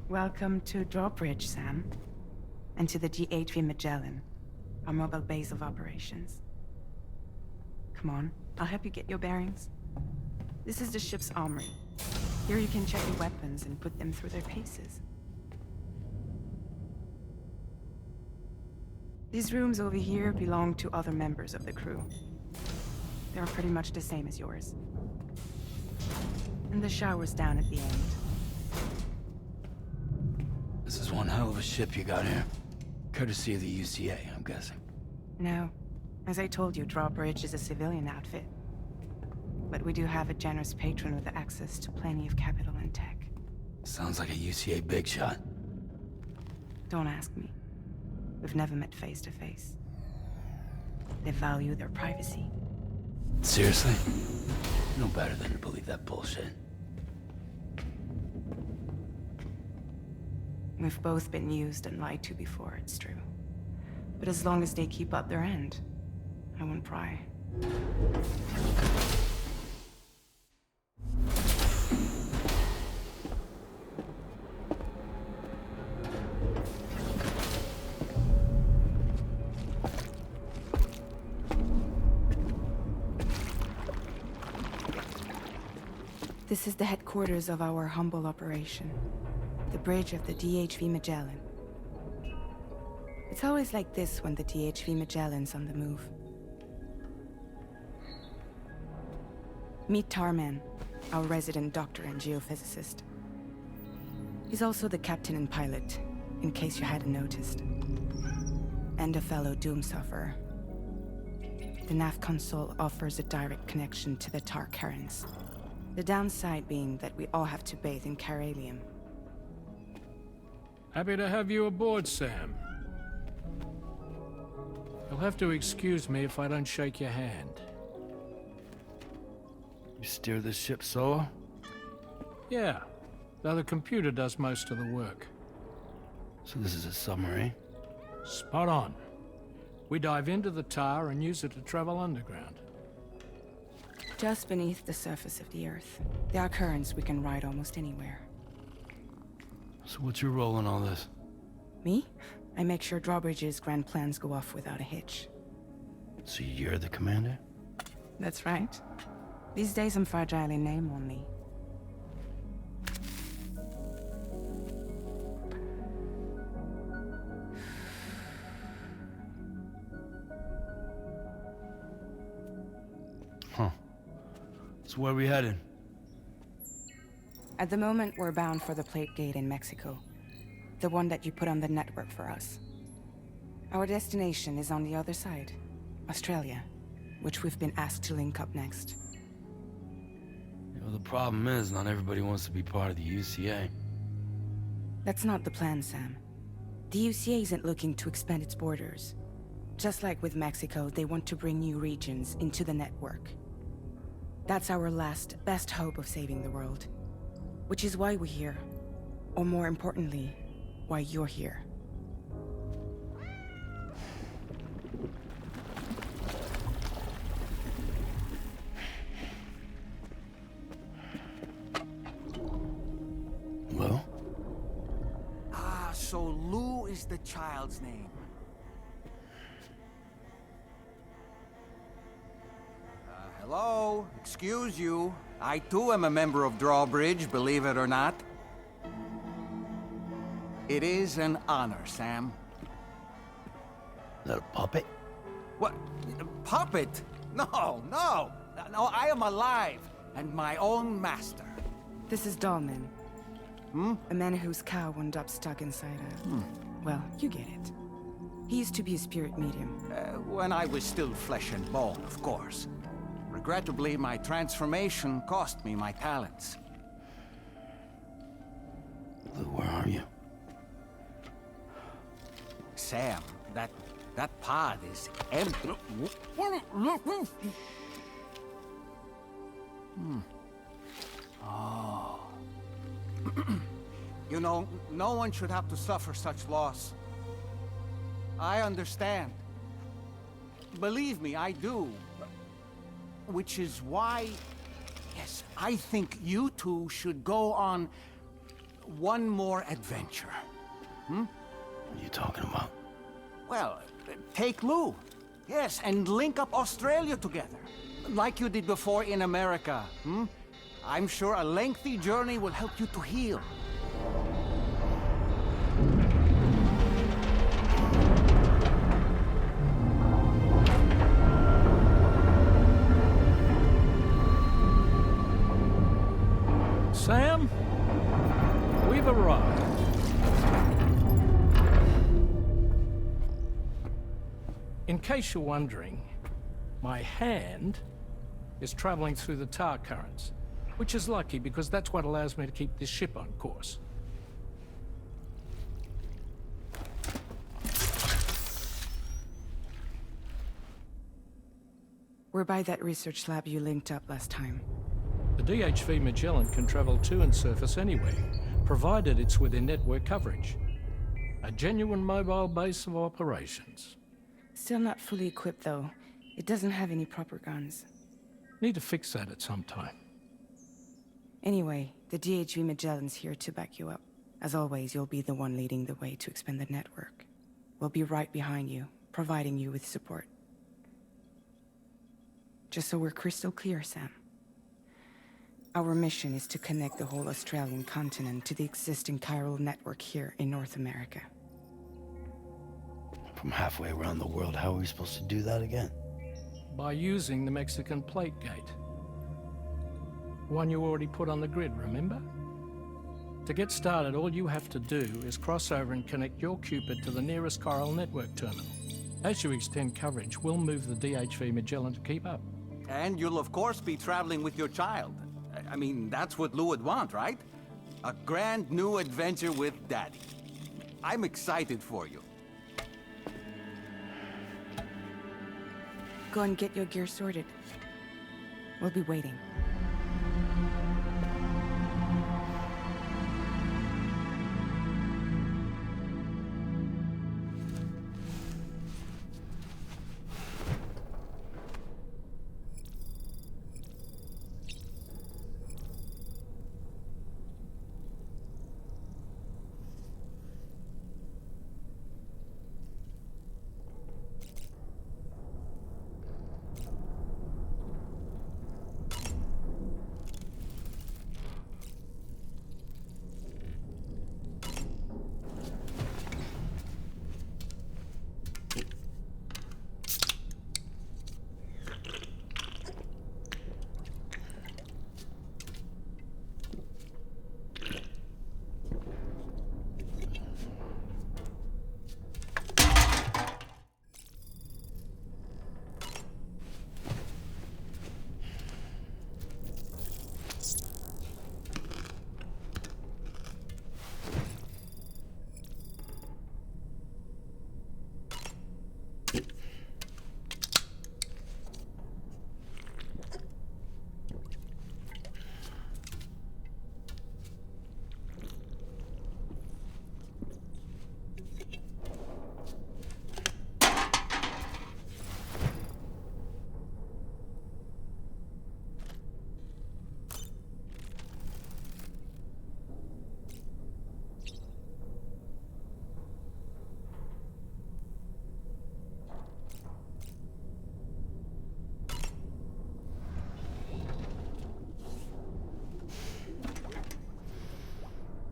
Welcome to Drawbridge, Sam. And to the GHV Magellan, our mobile base of operations. Come on, I'll help you get your bearings. This is the ship's armory. Here you can check your weapons and put them through their paces. These rooms over here belong to other members of the crew. They're pretty much the same as yours. And the shower's down at the end. This is one hell of a ship you got here. Courtesy of the UCA, I'm guessing. No. As I told you, Drawbridge is a civilian outfit. But we do have a generous patron with access to plenty of capital and tech. Sounds like a UCA big shot. Don't ask me. We've never met face to face. They value their privacy. Seriously? No better than to believe that bullshit. We've both been used and lied to before, it's true. But as long as they keep up their end, I won't pry. This is the headquarters of our humble operation. The bridge of the DHV Magellan. It's always like this when the DHV Magellan's on the move. Meet Tarman, our resident doctor and geophysicist. He's also the captain and pilot, in case you hadn't noticed. And a fellow doom sufferer. The nav console offers a direct connection to the Tar currents. The downside being that we all have to bathe in Caralium. Happy to have you aboard, Sam. You'll have to excuse me if I don't shake your hand. You steer this ship solo? Yeah, though the computer does most of the work. So this is a submarine? Spot on. We dive into the Tar and use it to travel underground. Just beneath the surface of the Earth, there are currents we can ride almost anywhere. So what's your role in all this? Me? I make sure Drawbridge's grand plans go off without a hitch. So you're the commander? That's right. These days I'm fragile in name only. Huh. So where are we headed? At the moment, we're bound for the Plate Gate in Mexico. The one that you put on the network for us. Our destination is on the other side, Australia, which we've been asked to link up next. You know, the problem is, not everybody wants to be part of the UCA. That's not the plan, Sam. The UCA isn't looking to expand its borders. Just like with Mexico, they want to bring new regions into the network. That's our last, best hope of saving the world. Which is why we're here. Or more importantly, why you're here. Well? Ah, so Lou is the child's name. Hello? Excuse you. I too am a member of Drawbridge, believe it or not. It is an honor, Sam. Is that a puppet? What? Puppet? No, no! No, I am alive, and my own master. This is Dahlman. Hmm? A man whose cow wound up stuck inside a... Well, you get it. He used to be a spirit medium. When I was still flesh and bone, of course. Regrettably, my transformation cost me my talents. Lou, where are you? Sam, that pod is empty. Oh. You know, no one should have to suffer such loss. I understand. Believe me, I do. Which is why, yes, I think you two should go on one more adventure. What are you talking about? Well, take Lou. Yes, and link up Australia together. Like you did before in America. I'm sure a lengthy journey will help you to heal. Sam, we've arrived. In case you're wondering, my hand is traveling through the tar currents, which is lucky because that's what allows me to keep this ship on course. We're by that research lab you linked up last time. The DHV Magellan can travel to and surface anywhere, provided it's within network coverage. A genuine mobile base of operations. Still not fully equipped, though. It doesn't have any proper guns. Need to fix that at some time. Anyway, the DHV Magellan's here to back you up. As always, you'll be the one leading the way to expand the network. We'll be right behind you, providing you with support. Just so we're crystal clear, Sam. Our mission is to connect the whole Australian continent to the existing chiral network here in North America. From halfway around the world, how are we supposed to do that again? By using the Mexican plate gate. One you already put on the grid, remember? To get started, all you have to do is cross over and connect your Cupid to the nearest chiral network terminal. As you extend coverage, we'll move the DHV Magellan to keep up. And you'll of course be traveling with your child. I mean, that's what Lou would want, right? A grand new adventure with Daddy. I'm excited for you. Go and get your gear sorted. We'll be waiting.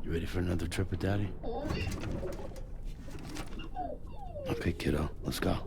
You ready for another trip with Daddy? Okay, kiddo, let's go.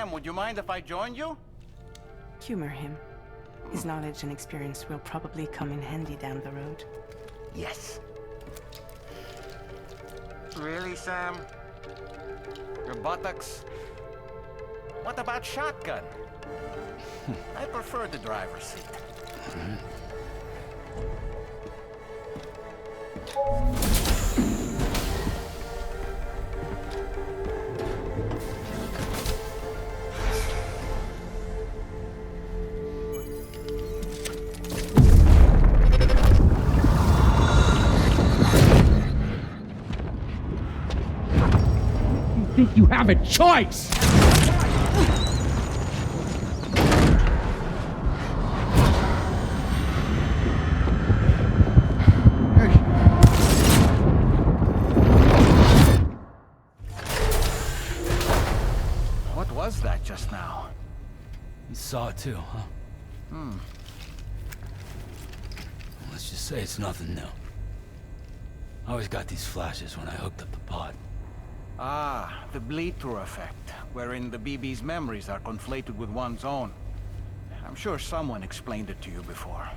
Sam, would you mind if I joined you? Humor him. His knowledge and experience will probably come in handy down the road. Yes. Really, Sam? Your buttocks? What about shotgun? I prefer the driver's seat. Think you have a choice? What was that just now? You saw it too, huh? Let's just say it's nothing new. I always got these flashes when I hooked up the pod. Ah, the bleed-through effect, wherein the BB's memories are conflated with one's own. I'm sure someone explained it to you before.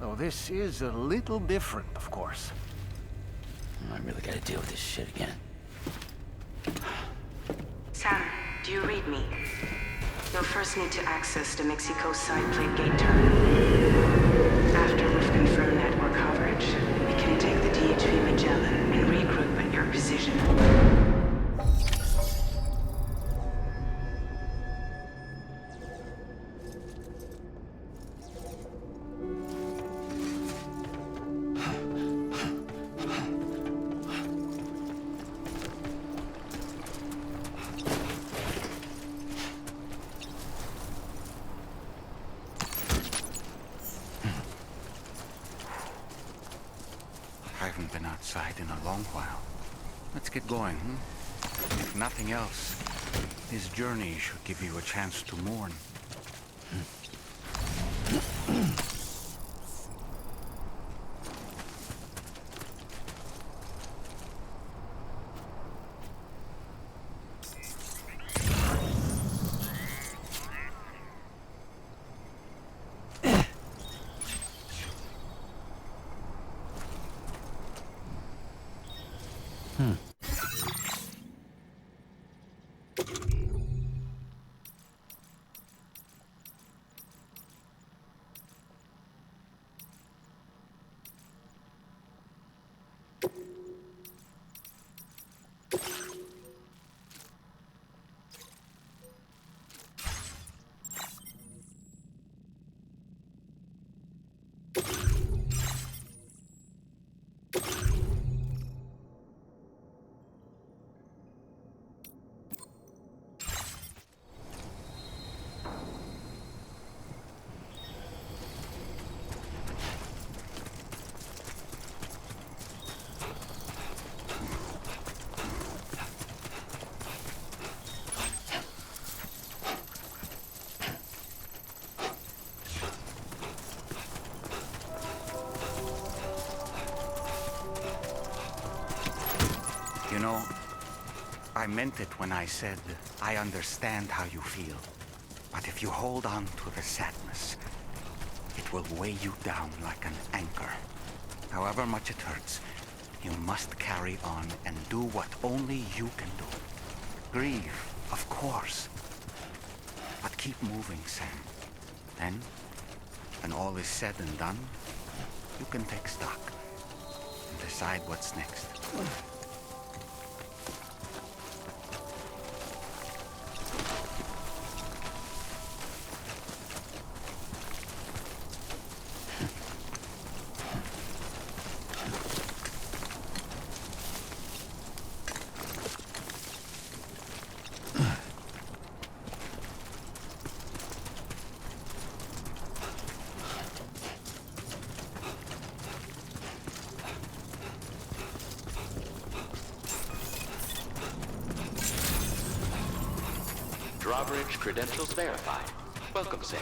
Though this is a little different, of course. I really gotta deal with this shit again. Sam, do you read me? You'll first need to access the Mexico side plate gate terminal. After we've confirmed network coverage, we can take the DHV Magellan and regroup at your position. I haven't been outside in a long while. Let's get going, If nothing else, this journey should give you a chance to mourn. You know, I meant it when I said I understand how you feel. But if you hold on to the sadness, it will weigh you down like an anchor. However much it hurts, you must carry on and do what only you can do. Grieve, of course. But keep moving, Sam. Then, when all is said and done, you can take stock and decide what's next. Drawbridge credentials verified. Welcome, Sam.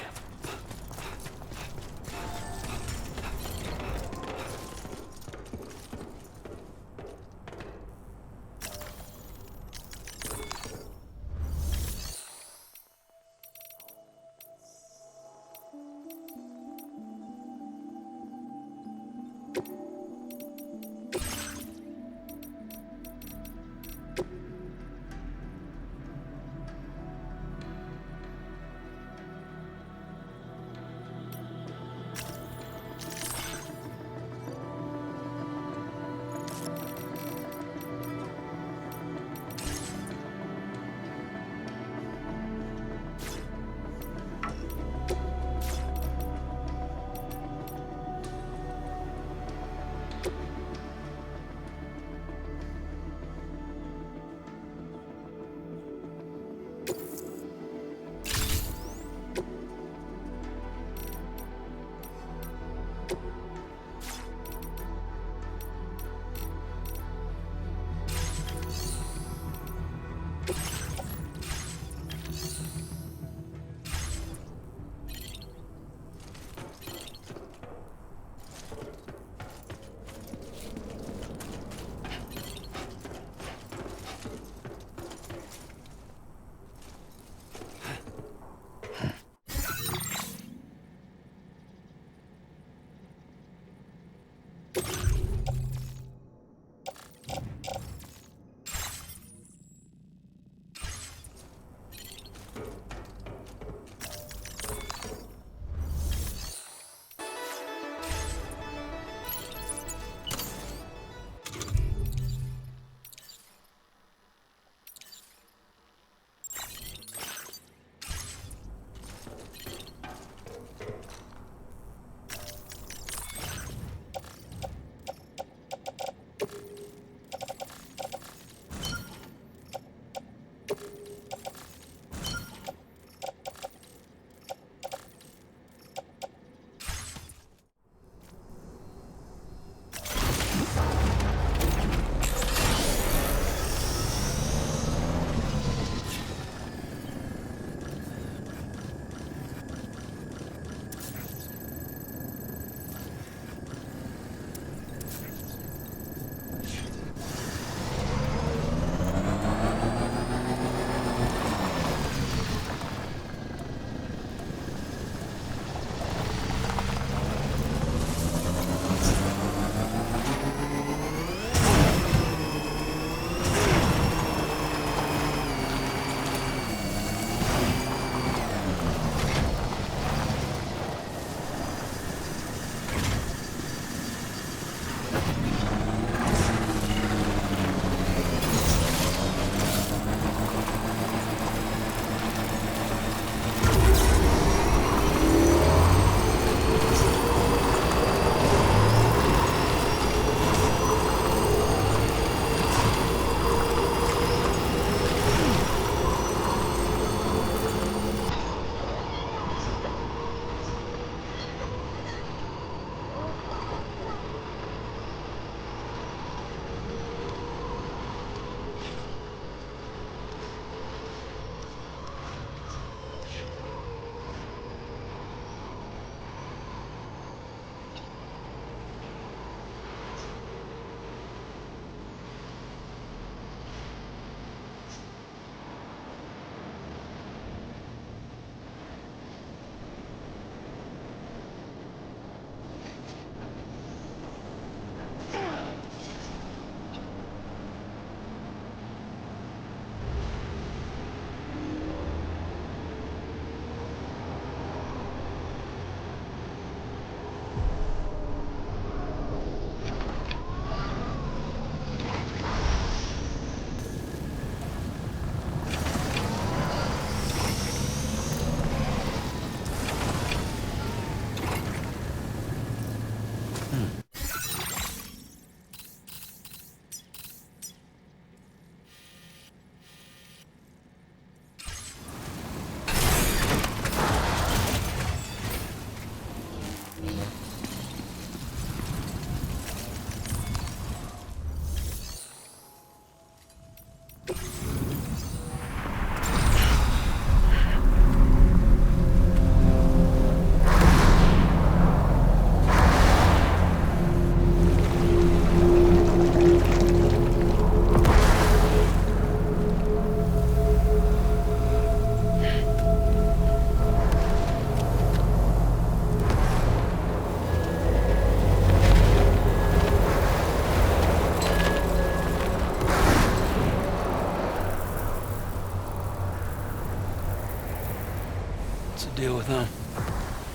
deal with them?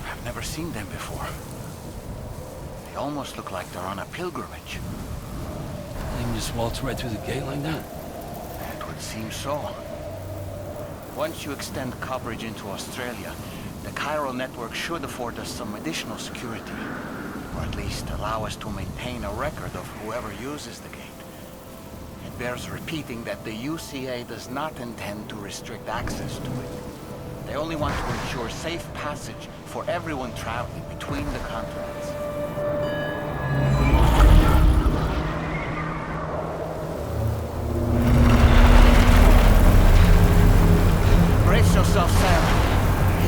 I've never seen them before. They almost look like they're on a pilgrimage. They can just waltz right through the gate like that? It would seem so. Once you extend coverage into Australia, the chiral network should afford us some additional security. Or at least allow us to maintain a record of whoever uses the gate. It bears repeating that the UCA does not intend to restrict access to it. They only want to ensure safe passage for everyone traveling between the continents. Brace yourself, Sam.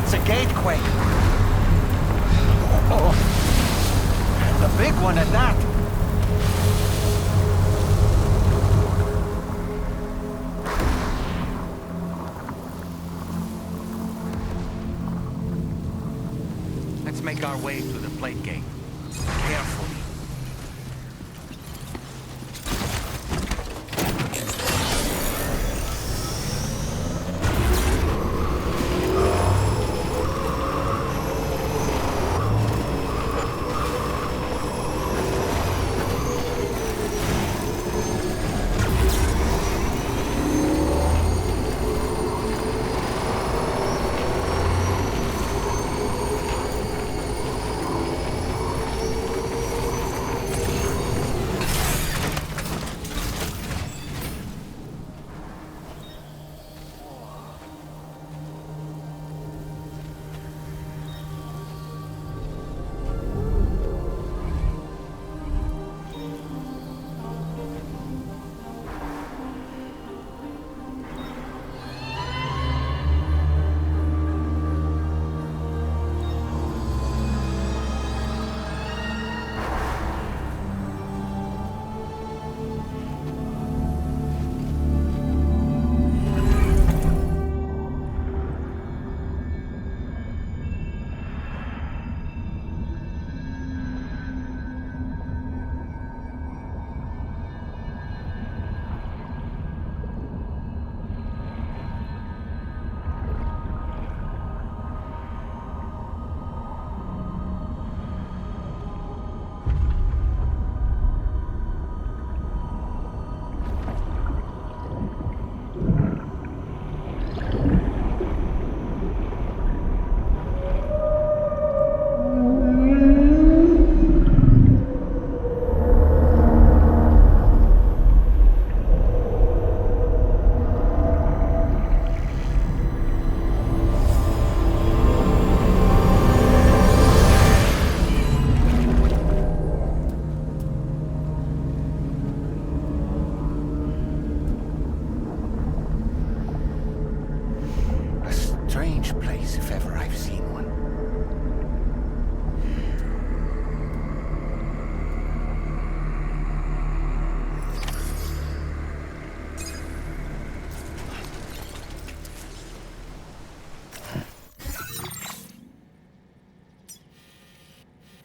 It's a gatequake. Oh, and a big one at that. Let's make our way to the plate gate. Carefully. Strange place, if ever I've seen one.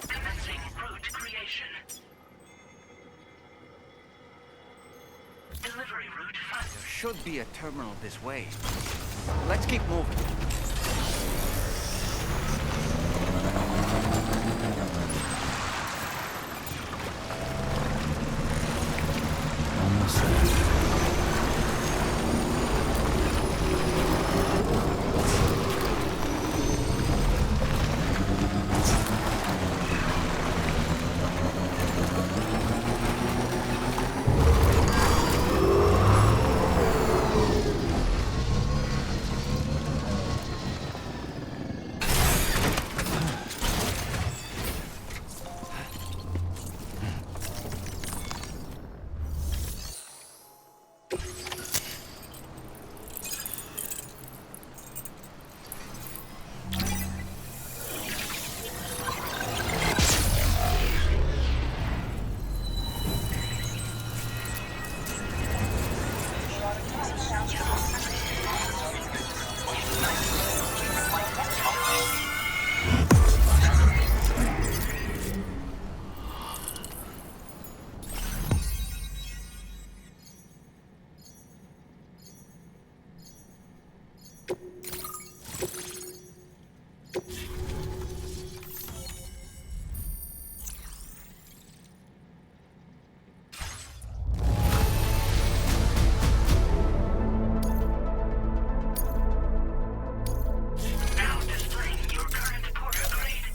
Commencing route creation. Delivery route There 5. should be a terminal this way. Let's keep moving. Almost there. Now displaying your current porter grade.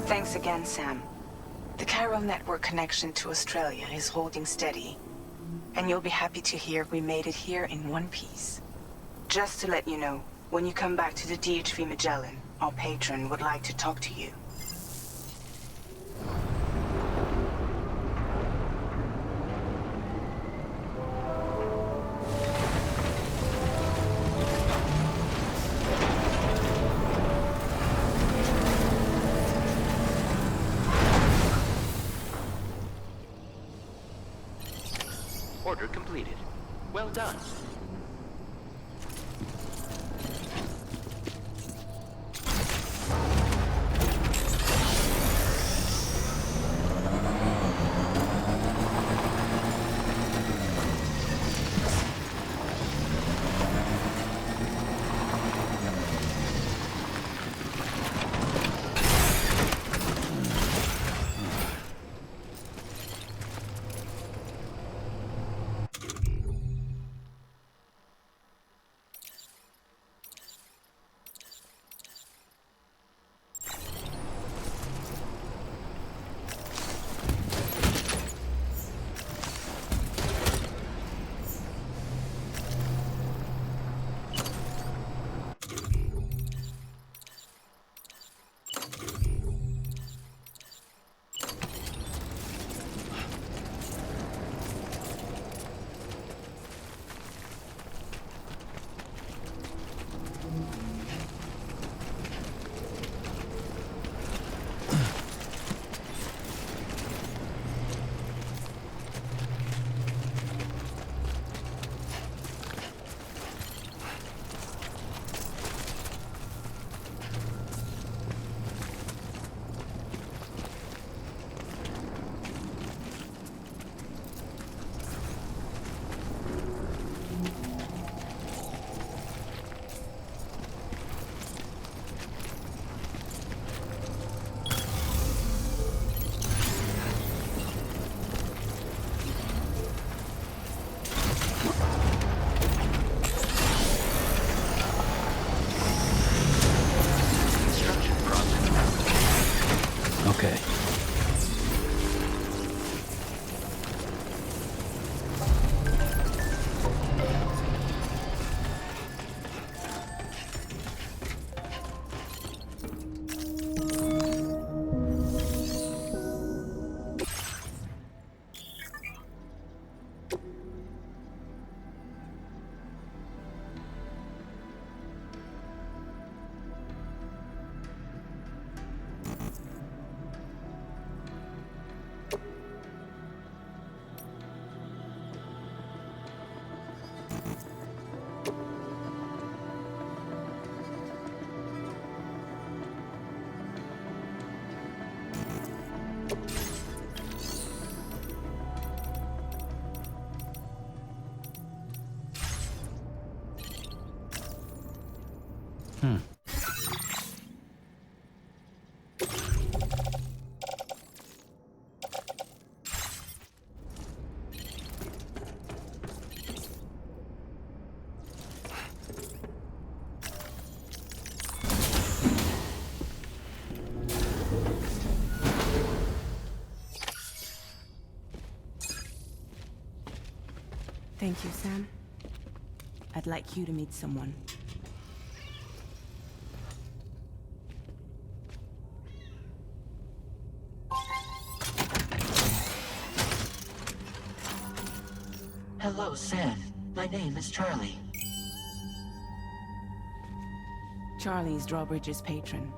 Thanks again, Sam. The Chiral network connection to Australia is holding steady. And you'll be happy to hear we made it here in one piece. Just to let you know, when you come back to the DHV Magellan, our patron would like to talk to you. Order completed. Well done. Okay. Thank you, Sam. I'd like you to meet someone. Hello, Sam. My name is Charlie. Charlie's Drawbridge's patron.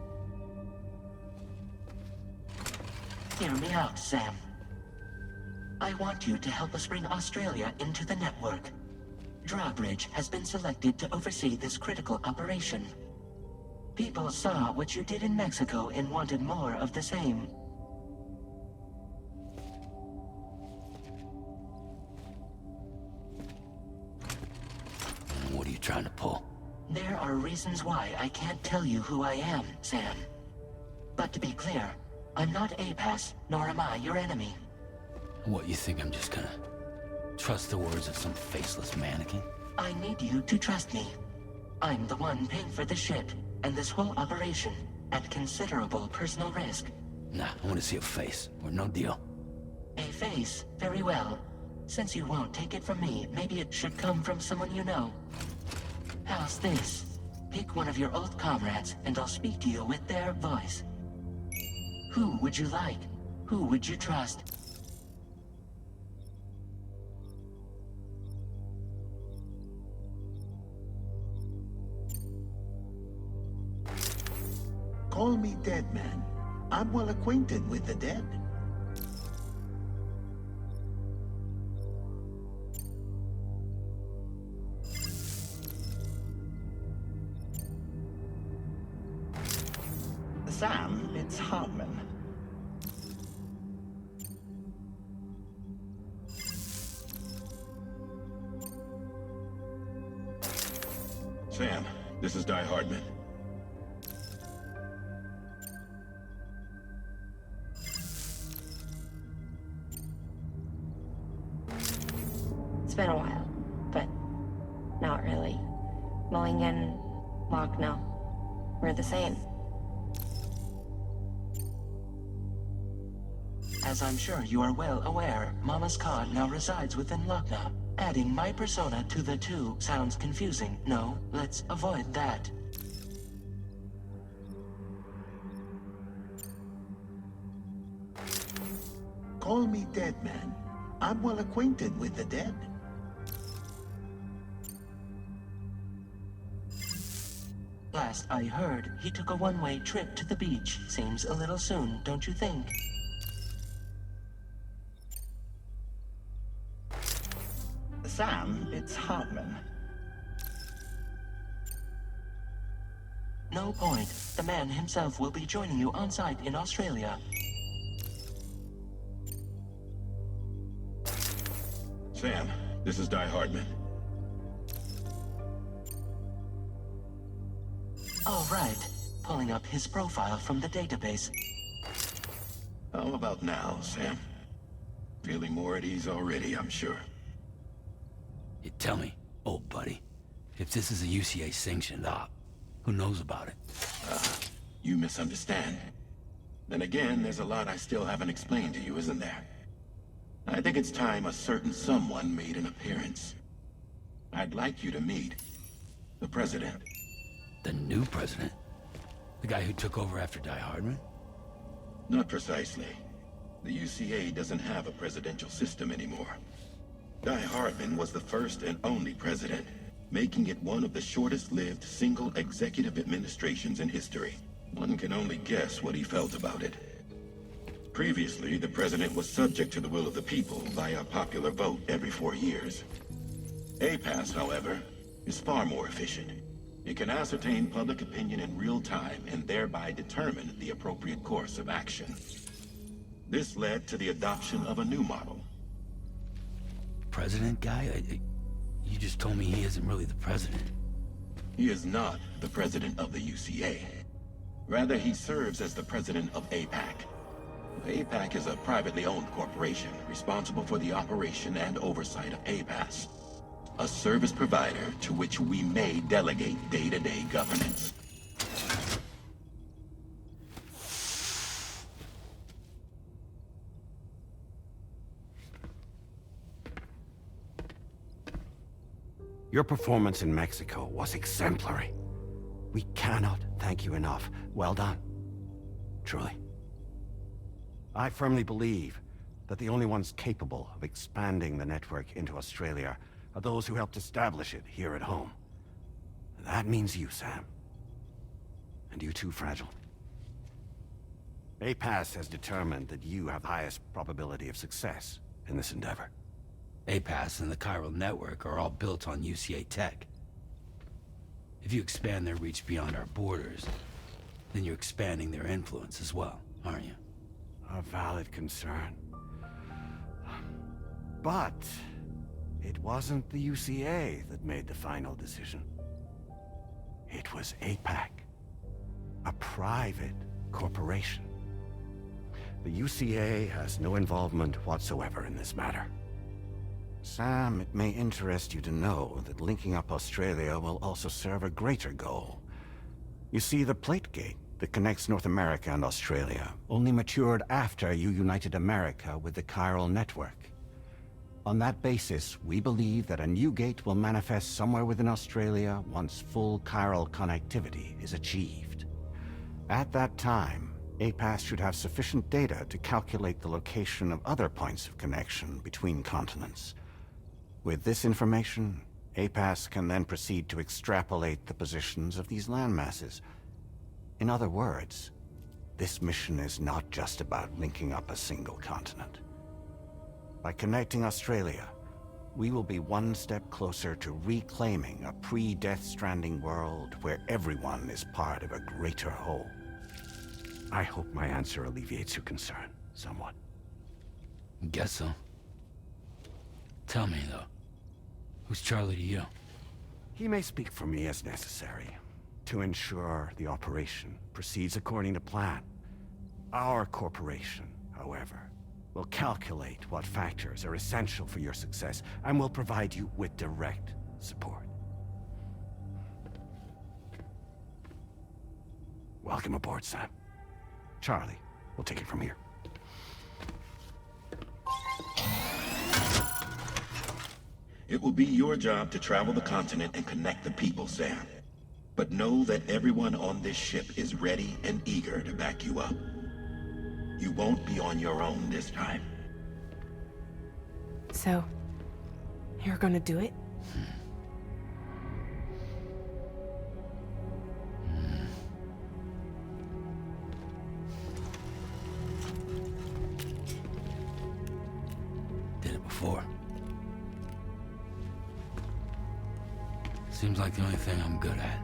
Hear me out, Sam. I want you to help us bring Australia into the network. Drawbridge has been selected to oversee this critical operation. People saw what you did in Mexico and wanted more of the same. trying to pull? There are reasons why I can't tell you who I am, Sam. But to be clear, I'm not APAS, nor am I your enemy. What, you think I'm just gonna trust the words of some faceless mannequin? I need you to trust me. I'm the one paying for the ship and this whole operation at considerable personal risk. Nah, I want to see a face, or no deal. A face, very well. Since you won't take it from me, maybe it should come from someone you know. How's this? Pick one of your old comrades, and I'll speak to you with their voice. Who would you like? Who would you trust? Call me dead man. I'm well acquainted with the dead. Sam, it's Hartman. Sam, this is Die Hardman. It's been a while, but not really. Mulligan, Locke, no. We're the same. As I'm sure you are well aware, Mama's Cod now resides within Lochna. Adding my persona to the two sounds confusing. No, let's avoid that. Call me dead man. I'm well acquainted with the dead. Last I heard, he took a one-way trip to the beach. Seems a little soon, don't you think? Sam, it's Hartman. No point. The man himself will be joining you on site in Australia. Sam, this is Die Hardman. All right. Pulling up his profile from the database. How about now, Sam? Feeling more at ease already, I'm sure. You tell me, old buddy, if this is a UCA-sanctioned op, who knows about it? You misunderstand. Then again, there's a lot I still haven't explained to you, isn't there? I think it's time a certain someone made an appearance. I'd like you to meet the President. The new president? The guy who took over after Die Hardman? Not precisely. The UCA doesn't have a presidential system anymore. Die Hardman was the first and only president, making it one of the shortest-lived single executive administrations in history. One can only guess what he felt about it. Previously, the president was subject to the will of the people via a popular vote every 4 years. APAS, however, is far more efficient. It can ascertain public opinion in real time and thereby determine the appropriate course of action. This led to the adoption of a new model. President guy? You just told me he isn't really the president. He is not the president of the UCA. Rather, he serves as the president of APAC. APAC is a privately owned corporation responsible for the operation and oversight of APAS, a service provider to which we may delegate day-to-day governance. Your performance in Mexico was exemplary. We cannot thank you enough. Well done. Truly. I firmly believe that the only ones capable of expanding the network into Australia are those who helped establish it here at home. That means you, Sam. And you too, Fragile. APAS has determined that you have the highest probability of success in this endeavor. APAS and the chiral network are all built on UCA tech. If you expand their reach beyond our borders, then you're expanding their influence as well, aren't you? A valid concern. But it wasn't the UCA that made the final decision. It was APAC, a private corporation. The UCA has no involvement whatsoever in this matter. Sam, it may interest you to know that linking up Australia will also serve a greater goal. You see, the plate gate that connects North America and Australia only matured after you united America with the chiral network. On that basis, we believe that a new gate will manifest somewhere within Australia once full chiral connectivity is achieved. At that time, APAS should have sufficient data to calculate the location of other points of connection between continents. With this information, APAS can then proceed to extrapolate the positions of these landmasses. In other words, this mission is not just about linking up a single continent. By connecting Australia, we will be one step closer to reclaiming a pre-Death Stranding world where everyone is part of a greater whole. I hope my answer alleviates your concern somewhat. Guess so. Tell me, though, who's Charlie to you? He may speak for me as necessary to ensure the operation proceeds according to plan. Our corporation, however, will calculate what factors are essential for your success and will provide you with direct support. Welcome aboard, Sam. Charlie, we'll take it from here. It will be your job to travel the continent and connect the people, Sam. But know that everyone on this ship is ready and eager to back you up. You won't be on your own this time. So, you're gonna do it? Did it before. Seems like the only thing I'm good at.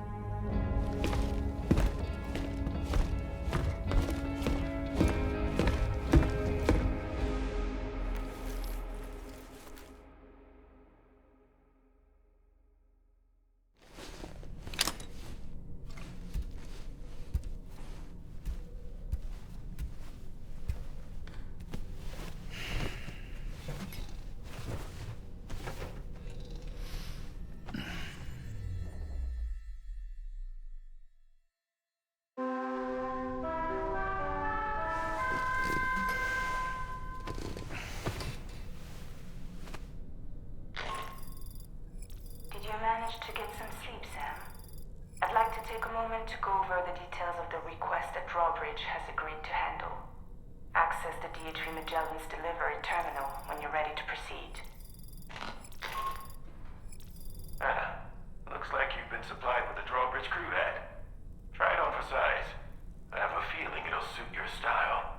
To get some sleep, Sam. I'd like to take a moment to go over the details of the request that Drawbridge has agreed to handle. Access the D3 Magellan's delivery terminal when you're ready to proceed. Looks like you've been supplied with the Drawbridge crew hat. Try it on for size. I have a feeling it'll suit your style.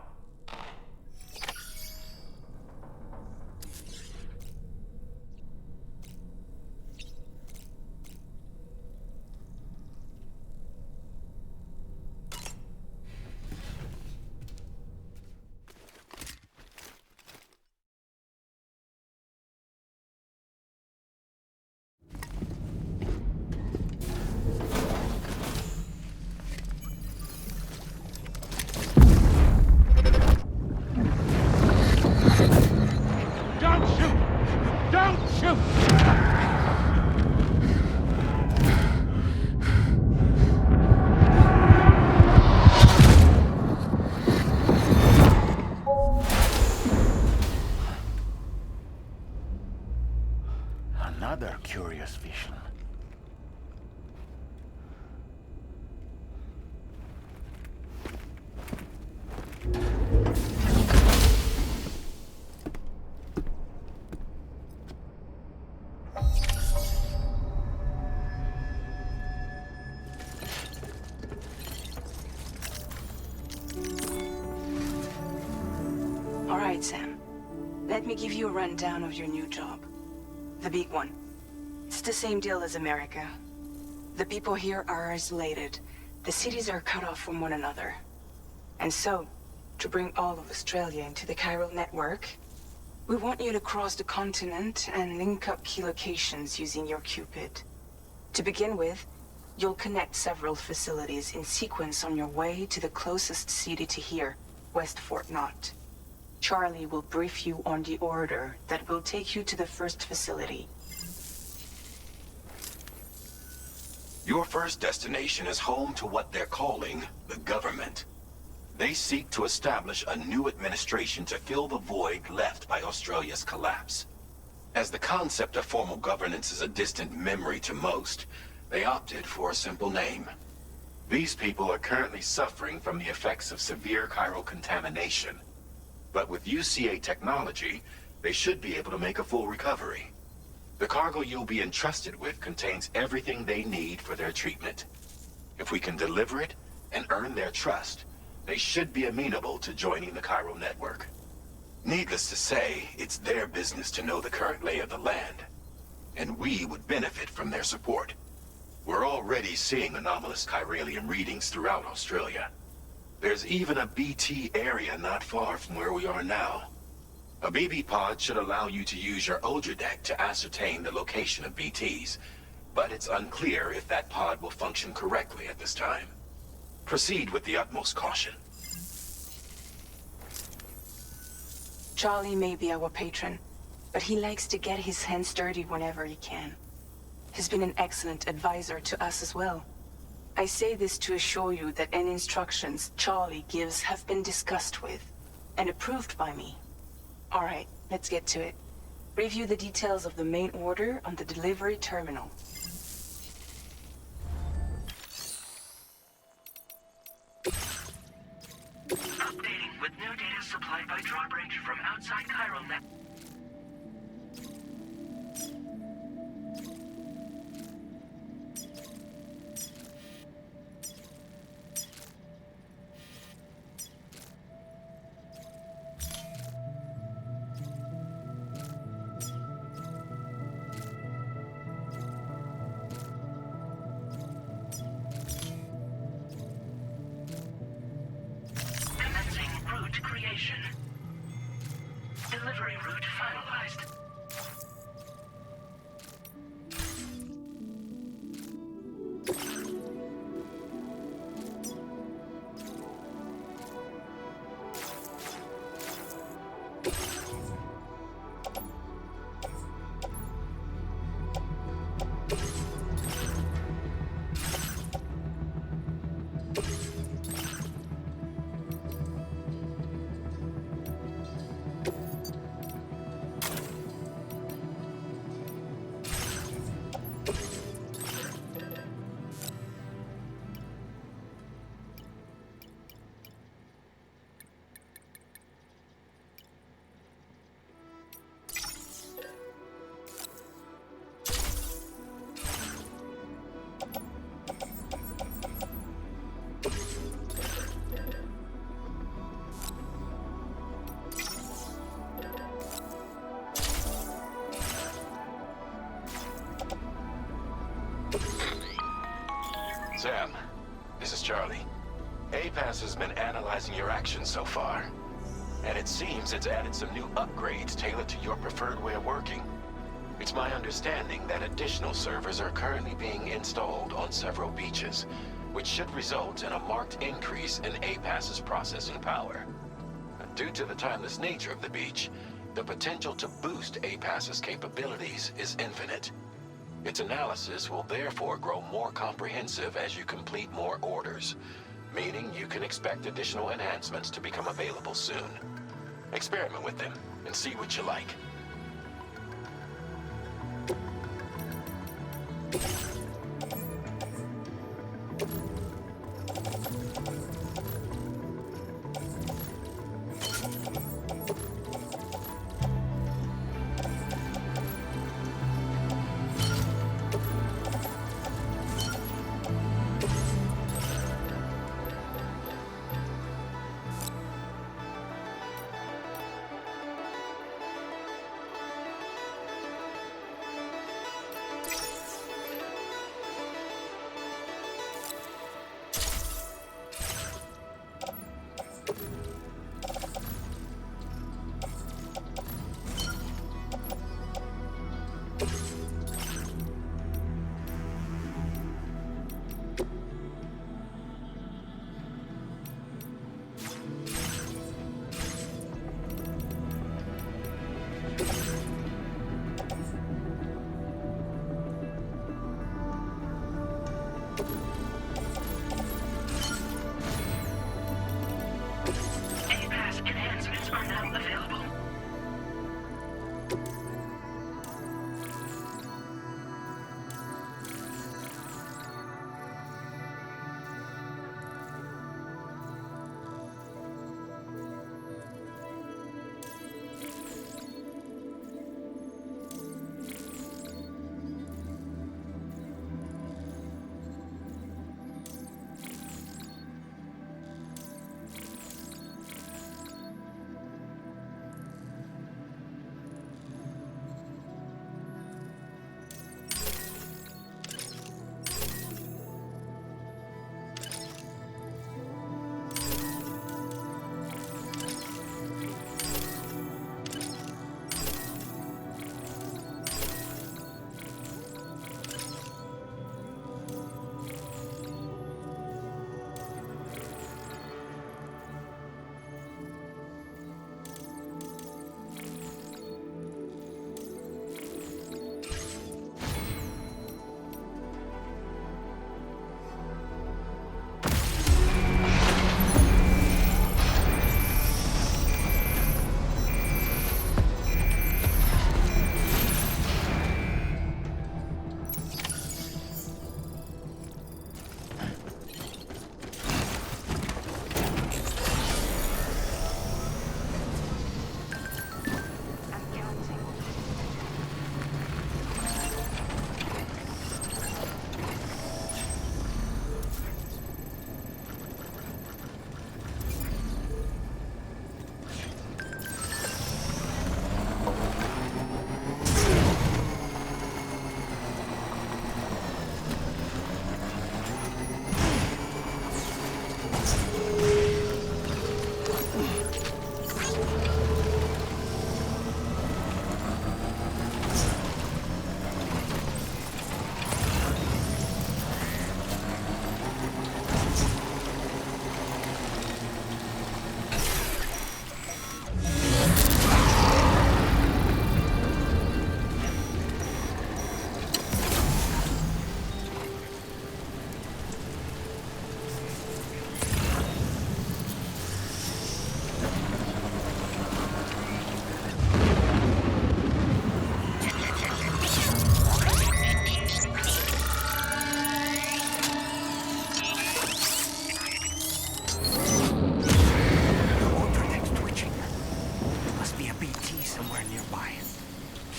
Another curious vision. All right, Sam. Let me give you a rundown of your new job. The big one. It's the same deal as America. The people here are isolated. The cities are cut off from one another. And so, to bring all of Australia into the chiral network, we want you to cross the continent and link up key locations using your Cupid. To begin with, You'll connect several facilities in sequence on your way to the closest city to here, West Fort Knott. Charlie will brief you on the order that will take you to the first facility. Your first destination is home to what they're calling the government. They seek to establish a new administration to fill the void left by Australia's collapse. As the concept of formal governance is a distant memory to most, they opted for a simple name. These people are currently suffering from the effects of severe chiral contamination. But with UCA technology, they should be able to make a full recovery. The cargo you'll be entrusted with contains everything they need for their treatment. If we can deliver it and earn their trust, they should be amenable to joining the chiral network. Needless to say, it's their business to know the current lay of the land, and we would benefit from their support. We're already seeing anomalous chiralium readings throughout Australia. There's even a BT area not far from where we are now. A BB pod should allow you to use your Ultra deck to ascertain the location of BTs, but it's unclear if that pod will function correctly at this time. Proceed with the utmost caution. Charlie may be our patron, but he likes to get his hands dirty whenever he can. He's been an excellent advisor to us as well. I say this to assure you that any instructions Charlie gives have been discussed with and approved by me. All right, let's get to it. Review the details of the main order on the delivery terminal. Updating with new data supplied by drawbridge from outside chiral net. Creation. Delivery route finalized. Sam, this is Charlie. APAS has been analyzing your actions so far, and it seems it's added some new upgrades tailored to your preferred way of working. It's my understanding that additional servers are currently being installed on several beaches, which should result in a marked increase in APAS's processing power. Due to the timeless nature of the beach, the potential to boost APAS's capabilities is infinite. Its analysis will therefore grow more comprehensive as you complete more orders, meaning you can expect additional enhancements to become available soon. Experiment with them and see what you like.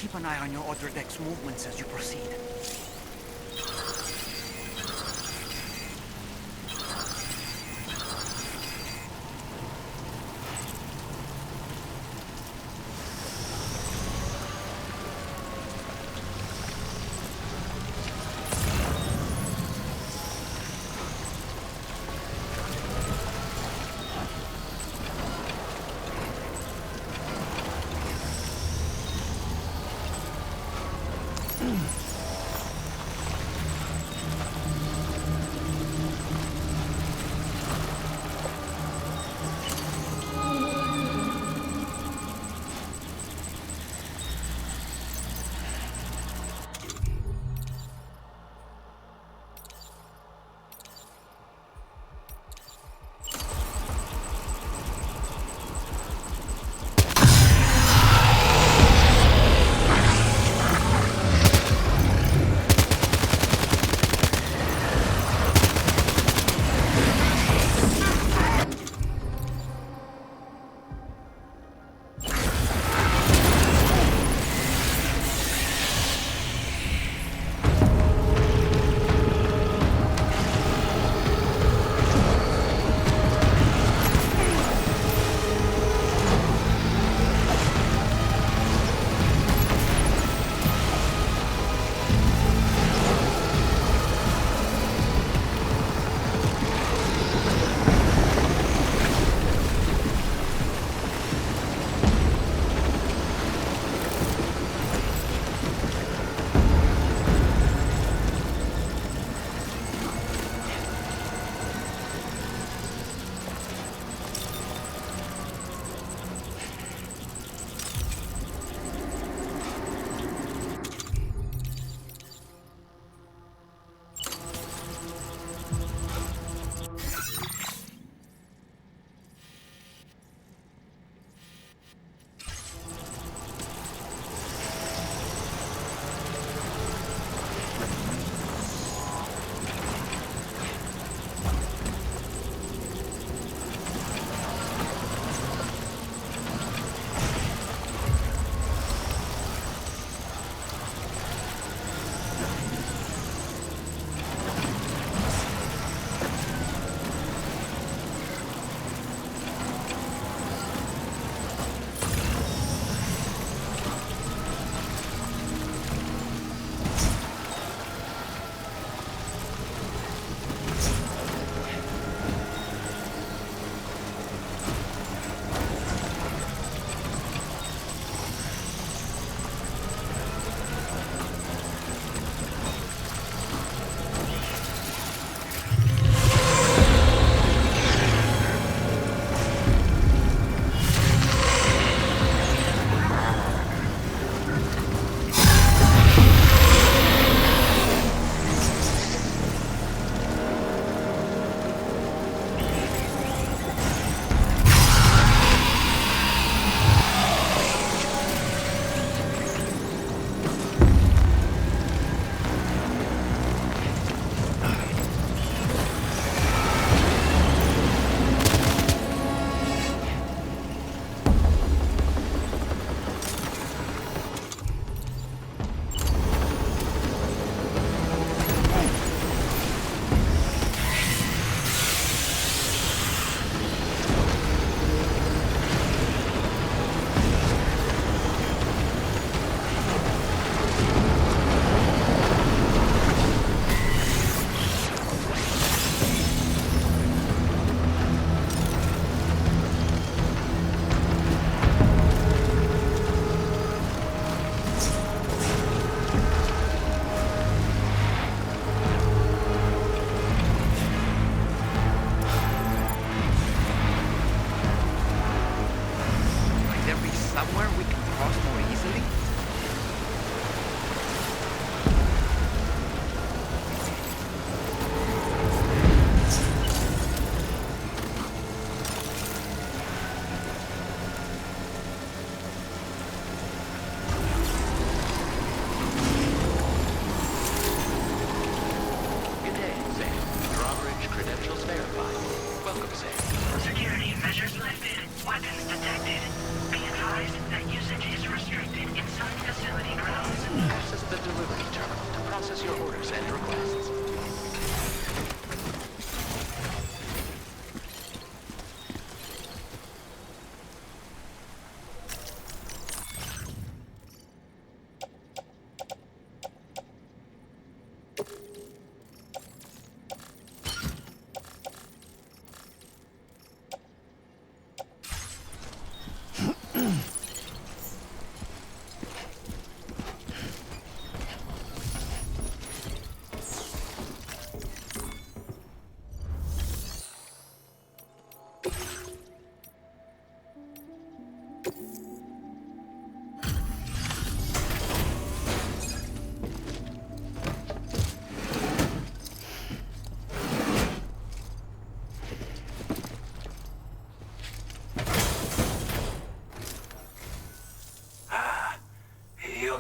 Keep an eye on your other deck's movements as you proceed.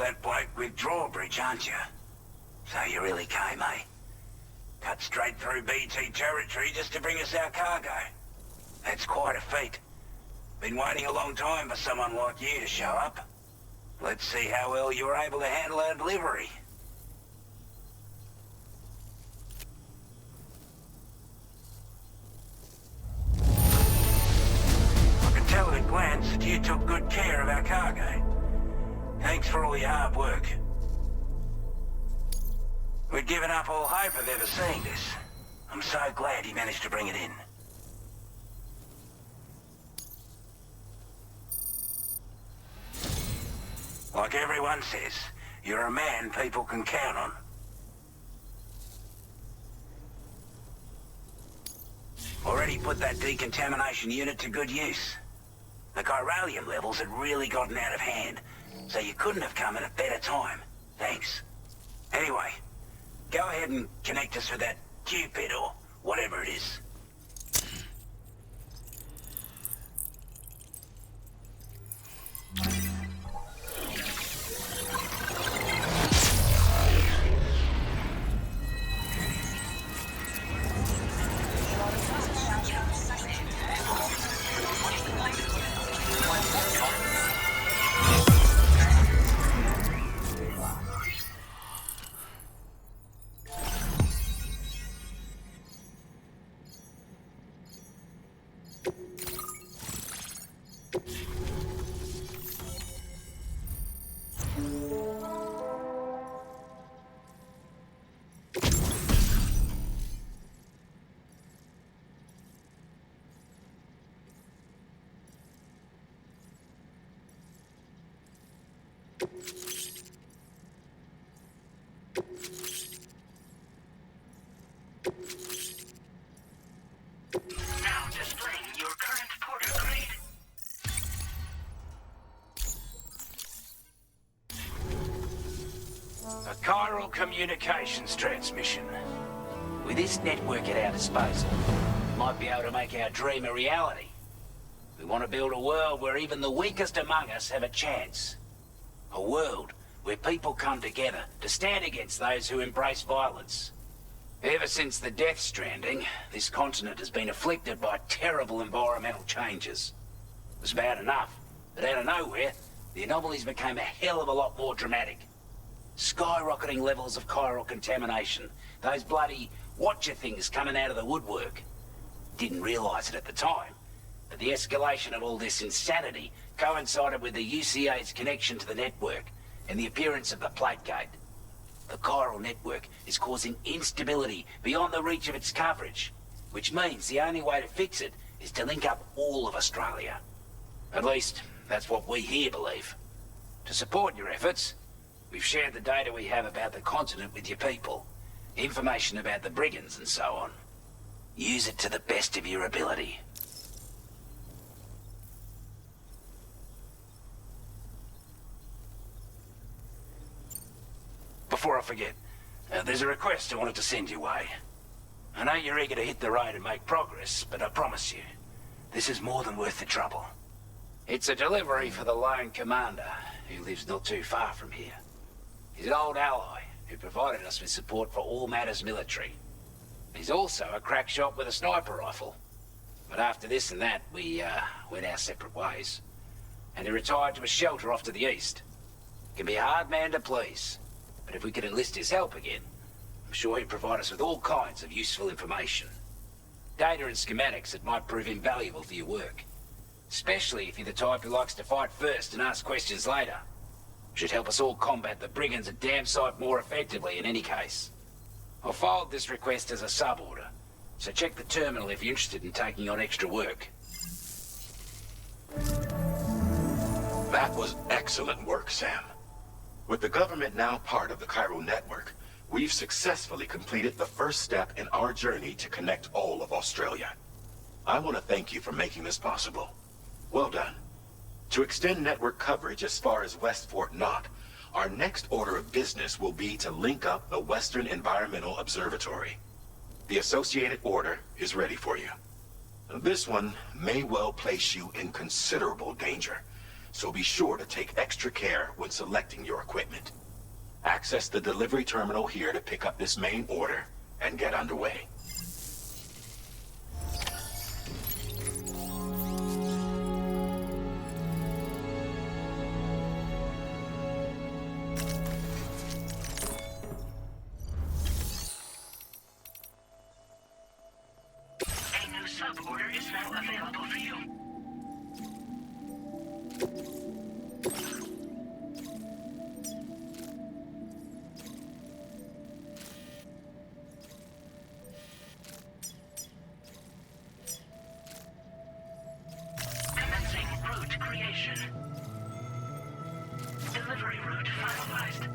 that bloke with drawbridge, aren't you? So you really came, eh? Cut straight through BT territory just to bring us our cargo. That's quite a feat. Been waiting a long time for someone like you to show up. Let's see how well you were able to handle our delivery. I can tell at a glance that you took good care of our cargo. Thanks for all your hard work. We'd given up all hope of ever seeing this. I'm so glad you managed to bring it in. Like everyone says, you're a man people can count on. Already put that decontamination unit to good use. The chiralium levels had really gotten out of hand, so you couldn't have come at a better time. Thanks. Anyway, go ahead and connect us with that Cupid or whatever it is. Now displaying your current porter grade. A chiral communications transmission. With this network at our disposal, we might be able to make our dream a reality. We want to build a world where even the weakest among us have a chance. A world where people come together to stand against those who embrace violence. Ever since the death stranding, this continent has been afflicted by terrible environmental changes. It was bad enough, but out of nowhere, the anomalies became a hell of a lot more dramatic. Skyrocketing levels of chiral contamination, those bloody watcher things coming out of the woodwork. Didn't realize it at the time, but the escalation of all this insanity coincided with the UCA's connection to the network and the appearance of the plate gate. The chiral network is causing instability beyond the reach of its coverage, which means the only way to fix it is to link up all of Australia. At least, that's what we here believe. To support your efforts, we've shared the data we have about the continent with your people, information about the brigands and so on. Use it to the best of your ability. Before I forget, there's a request I wanted to send your way. I know you're eager to hit the road and make progress, but I promise you, this is more than worth the trouble. It's a delivery for the lone commander, who lives not too far from here. He's an old ally who provided us with support for all matters military. He's also a crack shot with a sniper rifle. But after this and that, we went our separate ways. And he retired to a shelter off to the east. Can be a hard man to please. But if we could enlist his help again, I'm sure he'd provide us with all kinds of useful information. Data and schematics that might prove invaluable for your work. Especially if you're the type who likes to fight first and ask questions later. Should help us all combat the brigands a damn sight more effectively in any case. I'll forward this request as a sub-order, so check the terminal if you're interested in taking on extra work. That was excellent work, Sam. With the government now part of the chiral network, we've successfully completed the first step in our journey to connect all of Australia. I want to thank you for making this possible. Well done. To extend network coverage as far as West Fort Knott, our next order of business will be to link up the Western Environmental Observatory. The associated order is ready for you. This one may well place you in considerable danger, so be sure to take extra care when selecting your equipment. Access the delivery terminal here to pick up this main order and get underway. A new sub-order is now available for you. Commencing route creation. Delivery route finalized.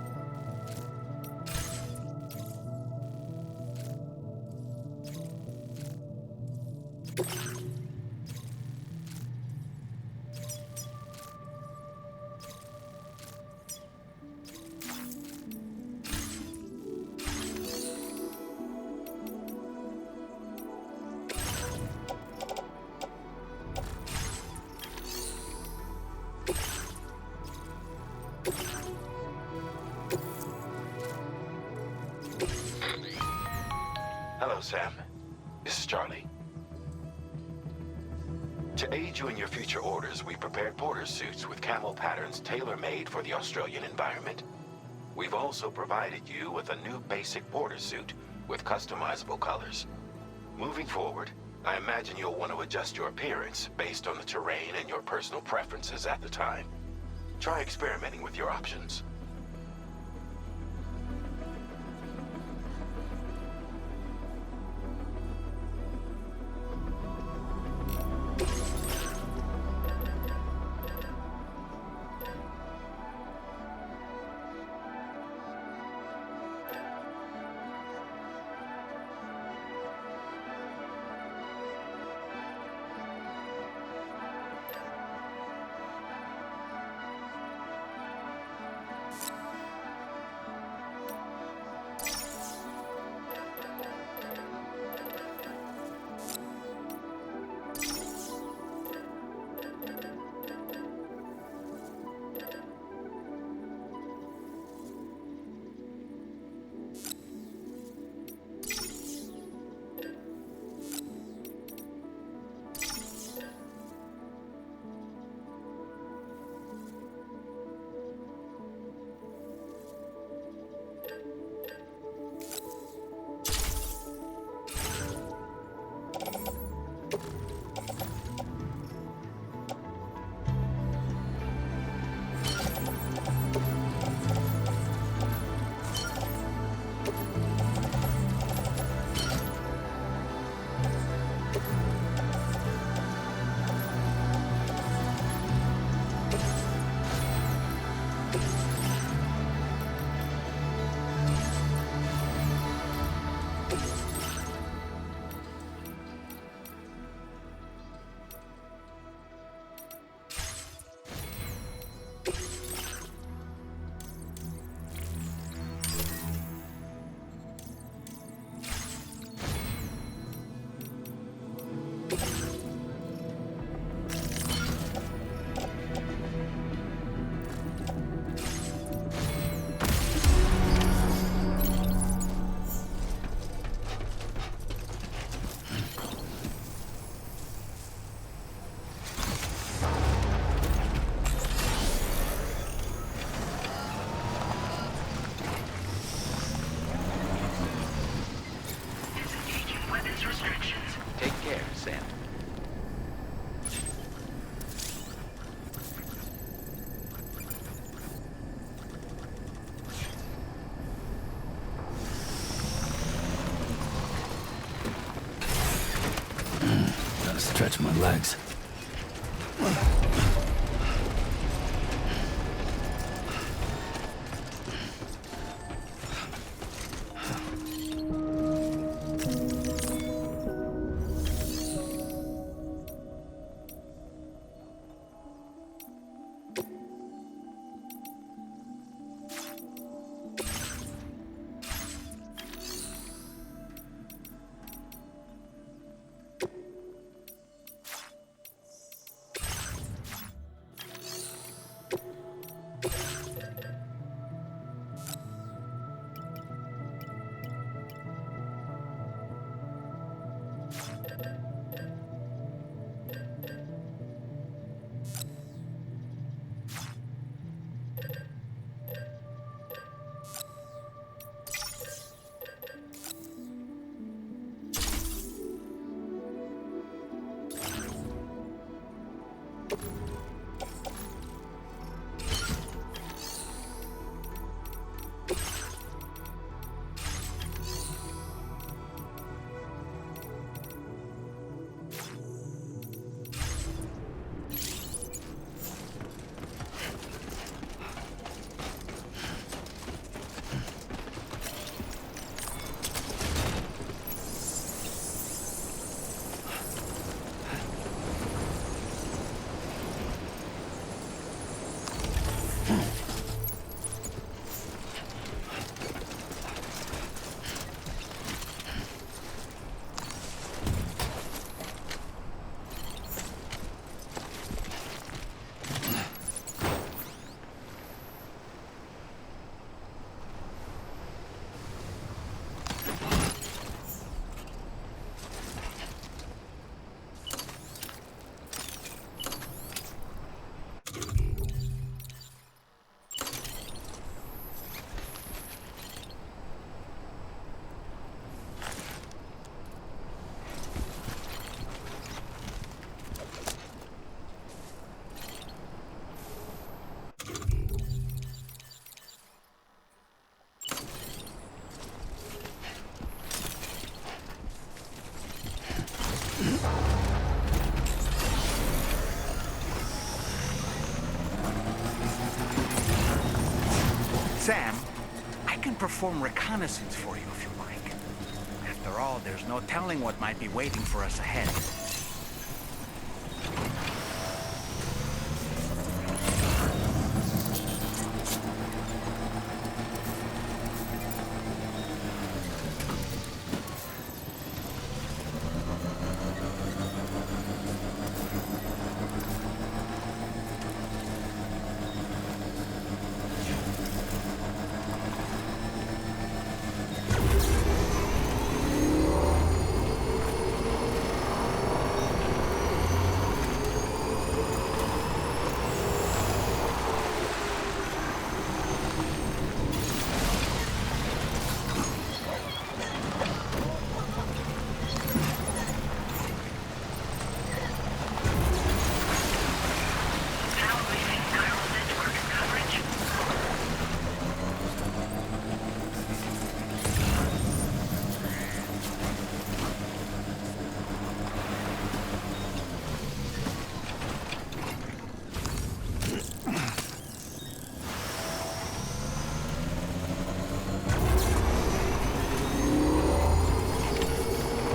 Hello, Sam. This is Charlie. To aid you in your future orders, we prepared porter suits with camo patterns tailor-made for the Australian environment. We've also provided you with a new basic porter suit with customizable colors. Moving forward, I imagine you'll want to adjust your appearance based on the terrain and your personal preferences at the time. Try experimenting with your options. Take care, Sam. Gotta stretch my legs. Sam, I can perform reconnaissance for you if you like. After all, there's no telling what might be waiting for us ahead.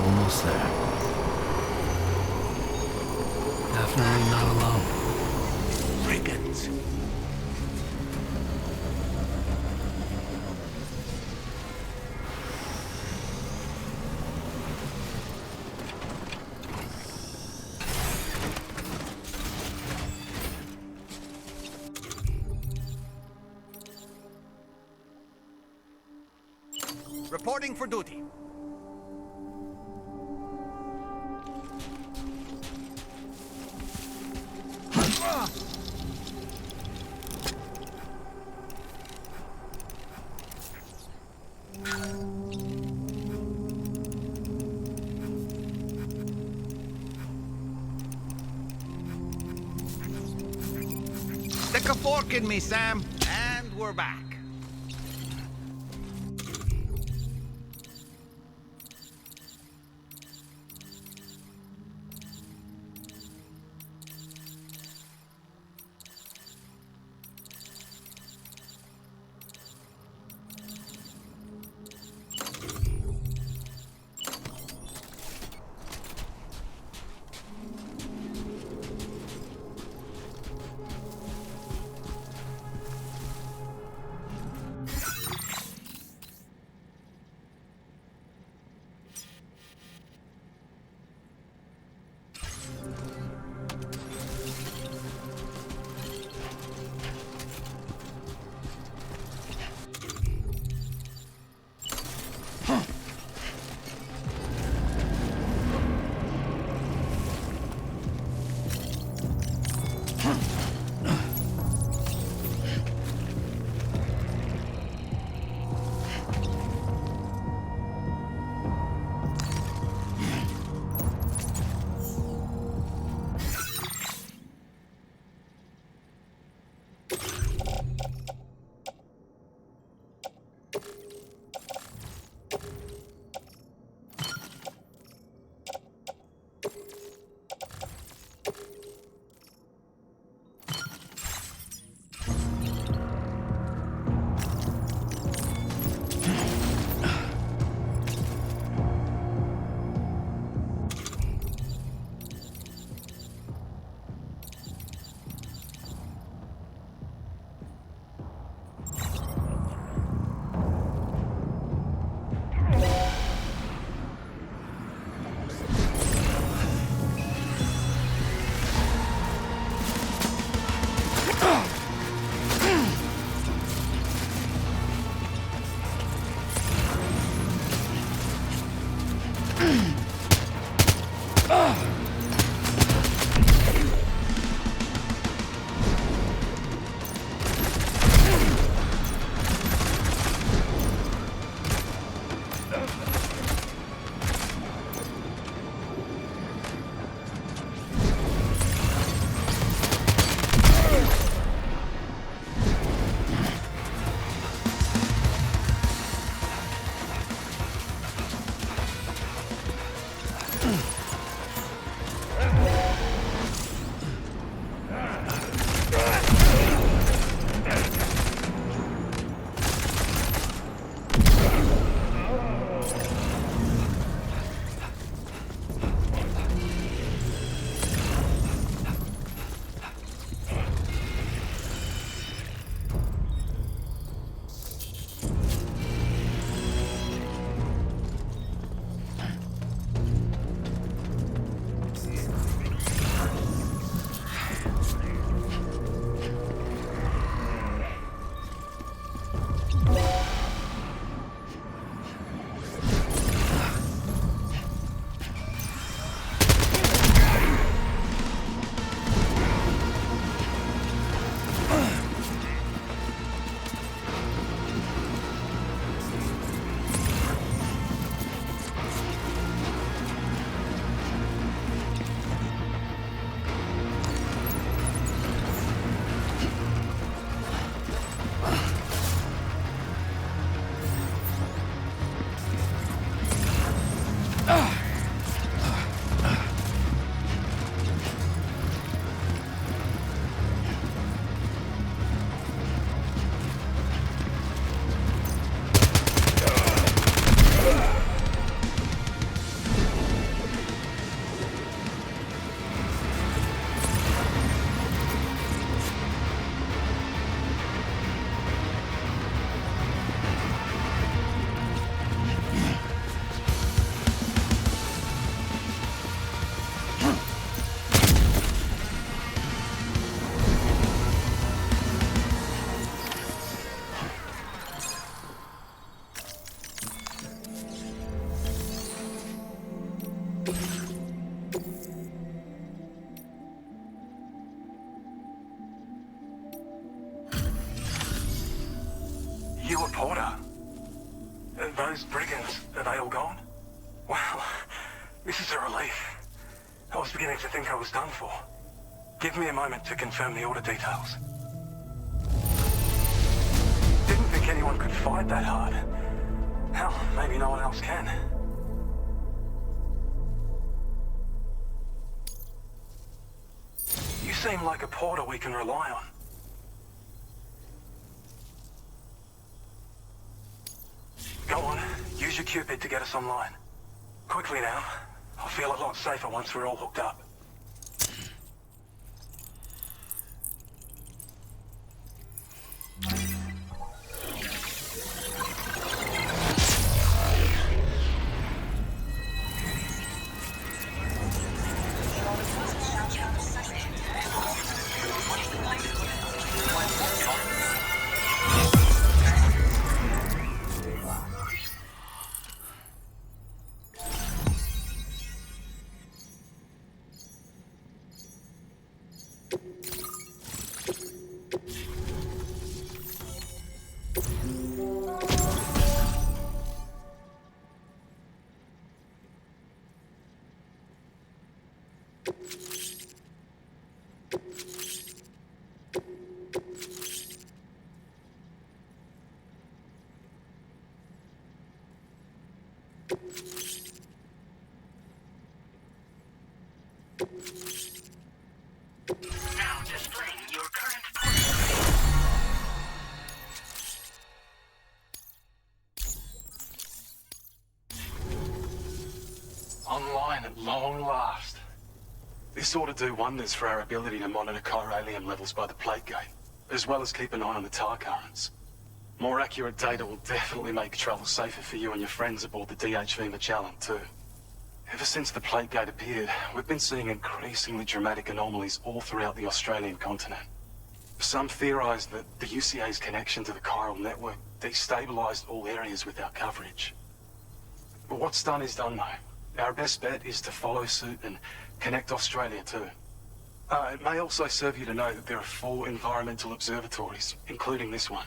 Almost there. Definitely not alone. Brigands. Reporting for duty. Stick a fork in me, Sam. And we're back. You a Porter? Those brigands, are they all gone? Well, this is a relief. I was beginning to think I was done for. Give me a moment to confirm the order details. Didn't think anyone could fight that hard. Hell, maybe no one else can. You seem like a Porter we can rely on. Go on, use your Cupid to get us online. Quickly now. I'll feel a lot safer once we're all hooked up. Now displaying your current Online at long last. This ought to do wonders for our ability to monitor chiralium levels by the plate gate, as well as keep an eye on the tar currents. More accurate data will definitely make travel safer for you and your friends aboard the DHV Magellan, too. Ever since the plate gate appeared, we've been seeing increasingly dramatic anomalies all throughout the Australian continent. Some theorize that the UCA's connection to the chiral network destabilized all areas with our coverage. But what's done is done, though. Our best bet is to follow suit and connect Australia, too. It may also serve you to know that there are 4 environmental observatories, including this one.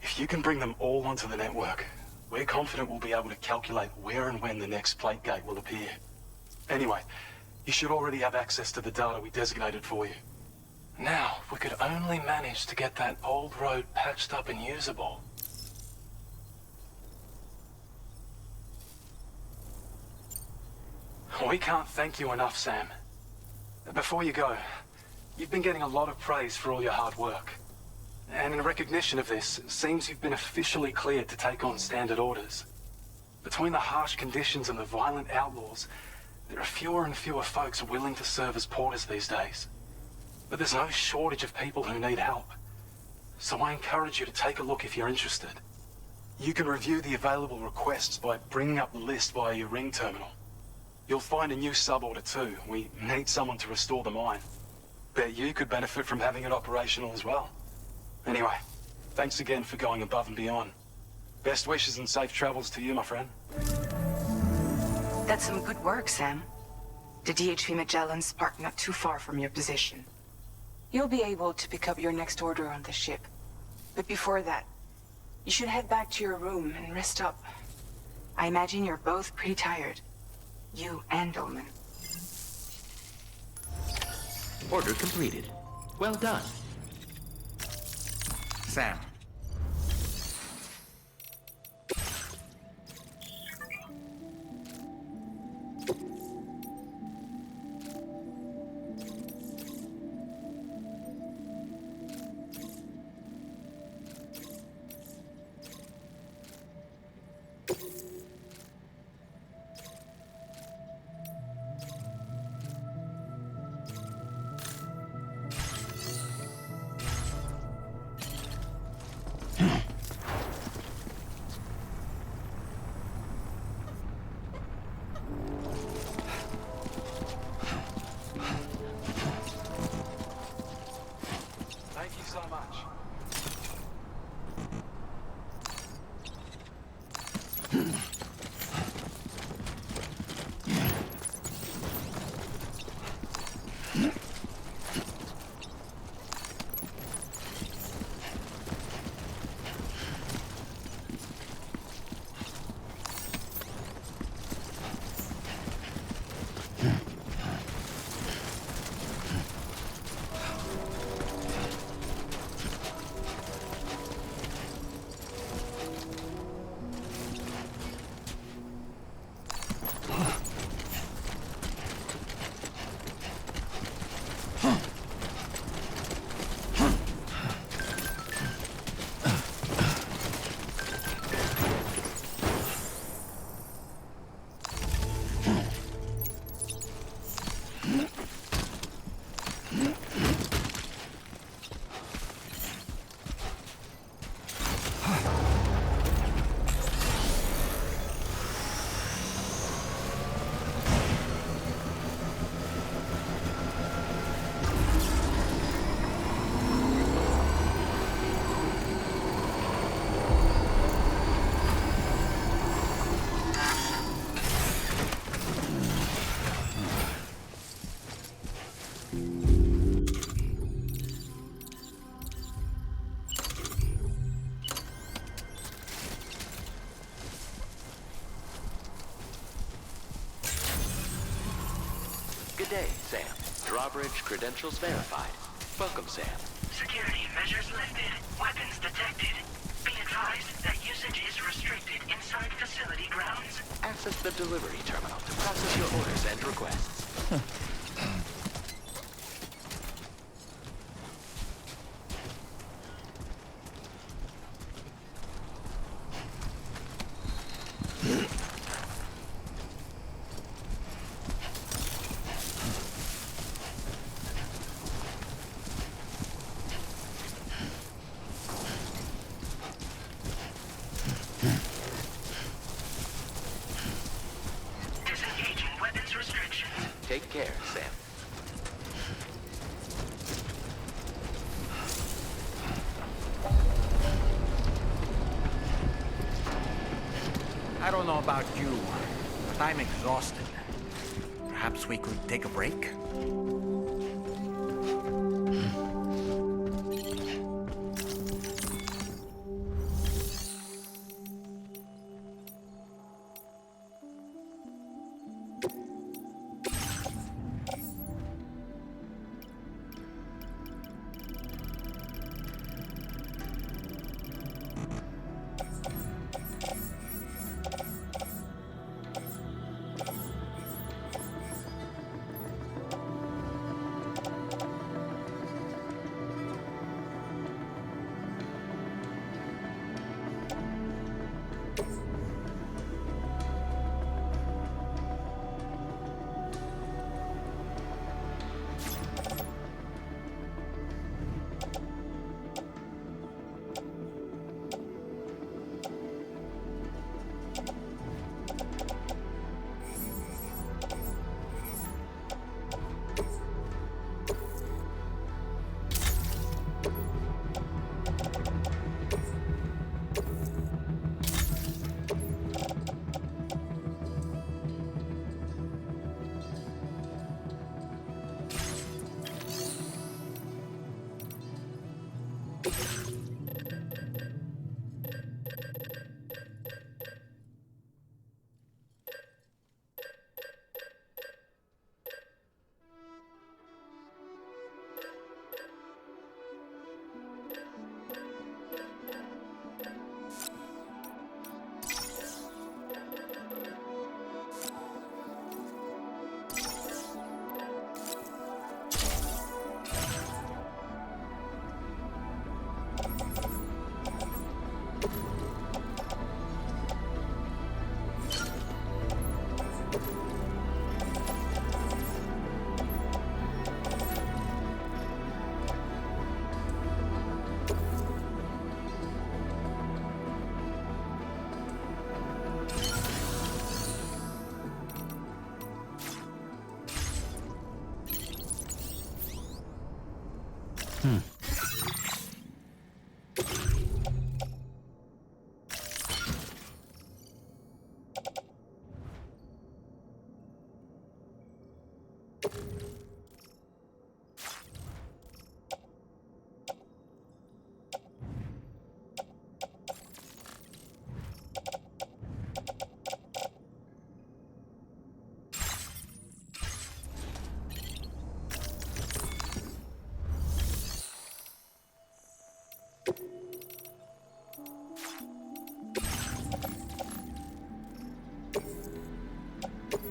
If you can bring them all onto the network, we're confident we'll be able to calculate where and when the next plate gate will appear. Anyway, you should already have access to the data we designated for you. Now, if we could only manage to get that old road patched up and usable. We can't thank you enough, Sam. Before you go, you've been getting a lot of praise for all your hard work. And in recognition of this, it seems you've been officially cleared to take on standard orders. Between the harsh conditions and the violent outlaws, there are fewer and fewer folks willing to serve as porters these days. But there's no shortage of people who need help. So I encourage you to take a look if you're interested. You can review the available requests by bringing up the list via your ring terminal. You'll find a new sub-order too. We need someone to restore the mine. Bet you could benefit from having it operational as well. Anyway, thanks again for going above and beyond. Best wishes and safe travels to you, my friend. That's some good work, Sam. The DHV Magellan's parked not too far from your position. You'll be able to pick up your next order on the ship. But before that, you should head back to your room and rest up. I imagine you're both pretty tired. You and Dolman. Order completed. Well done. Sam. Thank you so much. day, Sam. Drawbridge credentials verified. Welcome, Sam. Security measures lifted. Weapons detected. Be advised that usage is restricted inside facility grounds. Access the delivery terminal to process your orders and requests. Disengaging weapons restrictions. Take care, Sam. I don't know about you, but I'm exhausted. Perhaps we could take a break?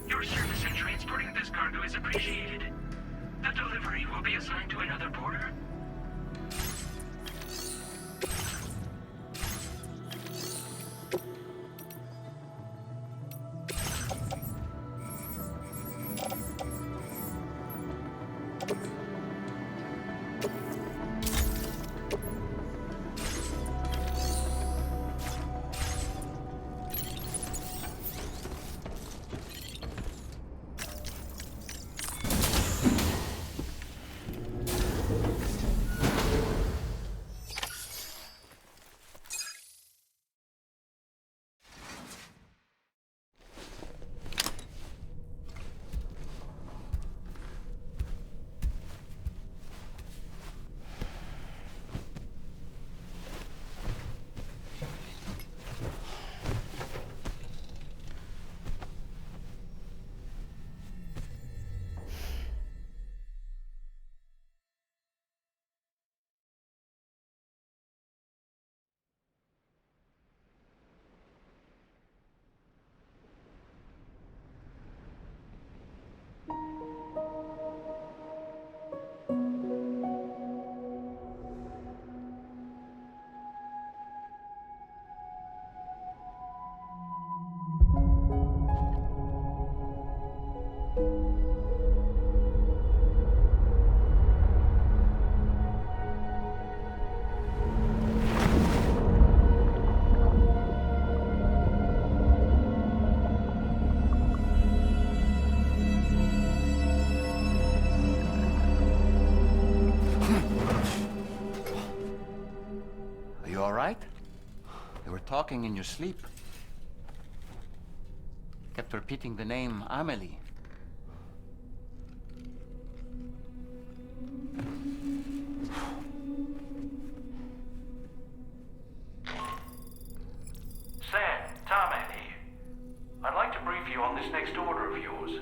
Your service in transporting this cargo is appreciated. The delivery will be assigned to another border. talking in your sleep. Kept repeating the name Amelie. Sam, Tarman here. I'd like to brief you on this next order of yours.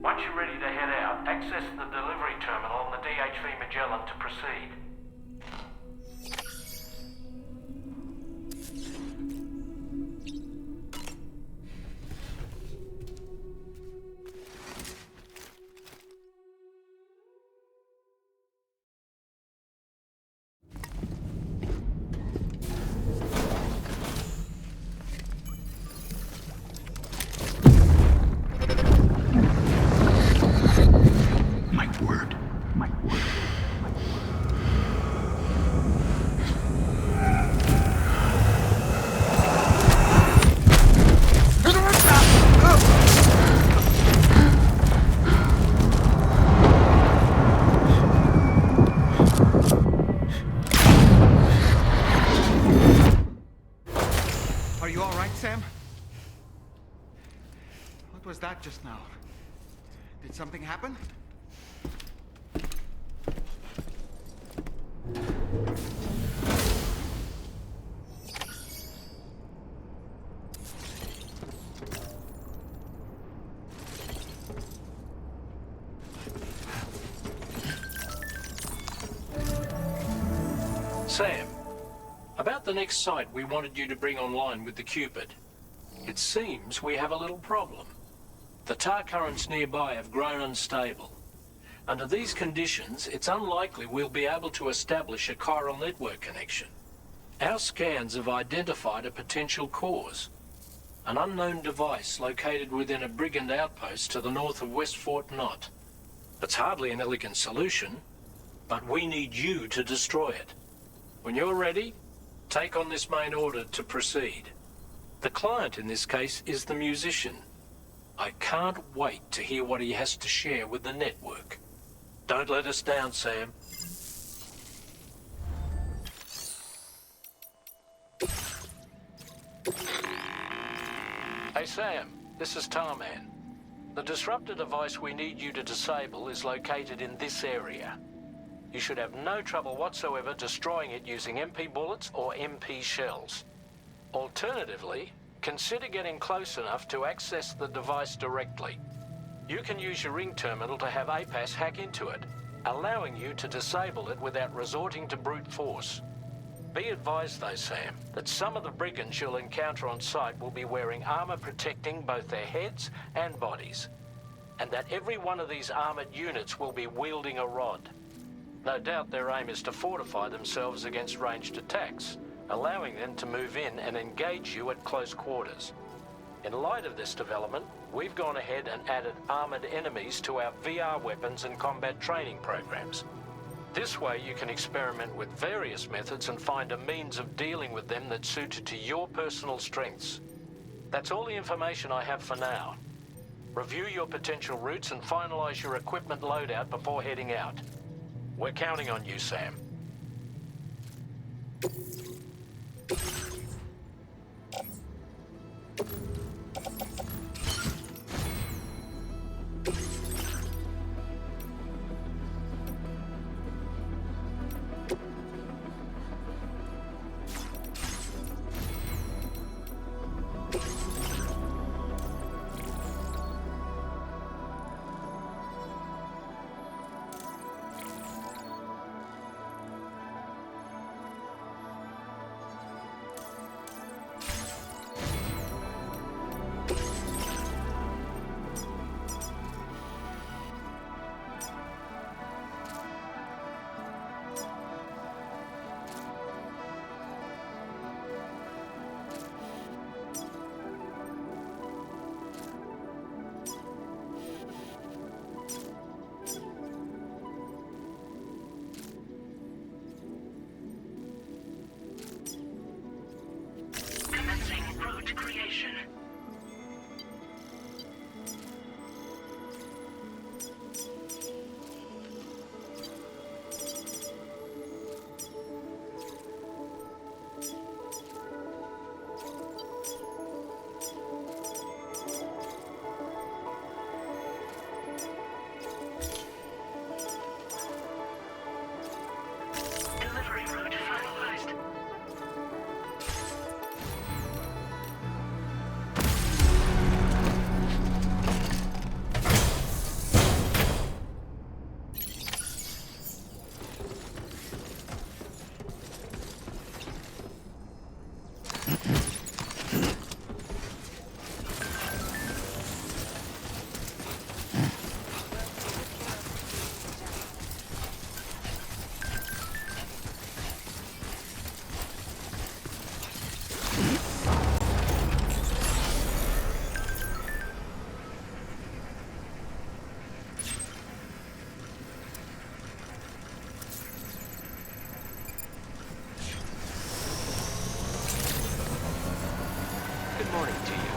Once you're ready to head out, access the delivery terminal on the DHV Magellan to proceed. Are you all right, Sam? What was that just now? Did something happen? Sam, about the next site we wanted you to bring online with the Cupid. It seems we have a little problem. The tar currents nearby have grown unstable. Under these conditions, it's unlikely we'll be able to establish a chiral network connection. Our scans have identified a potential cause. An unknown device located within a brigand outpost to the north of West Fort Knot. It's hardly an elegant solution, but we need you to destroy it. When you're ready, take on this main order to proceed. The client in this case is the musician. I can't wait to hear what he has to share with the network. Don't let us down, Sam. Hey Sam, this is Tarman. The disruptor device we need you to disable is located in this area. You should have no trouble whatsoever destroying it using MP bullets or MP shells. Alternatively, consider getting close enough to access the device directly. You can use your ring terminal to have APAS hack into it, allowing you to disable it without resorting to brute force. Be advised though, Sam, that some of the brigands you'll encounter on site will be wearing armor protecting both their heads and bodies, and that every one of these armored units will be wielding a rod. No doubt their aim is to fortify themselves against ranged attacks, allowing them to move in and engage you at close quarters. In light of this development, we've gone ahead and added armored enemies to our VR weapons and combat training programs. This way you can experiment with various methods and find a means of dealing with them that's suited to your personal strengths. That's all the information I have for now. Review your potential routes and finalize your equipment loadout before heading out. We're counting on you, Sam. Good morning to you.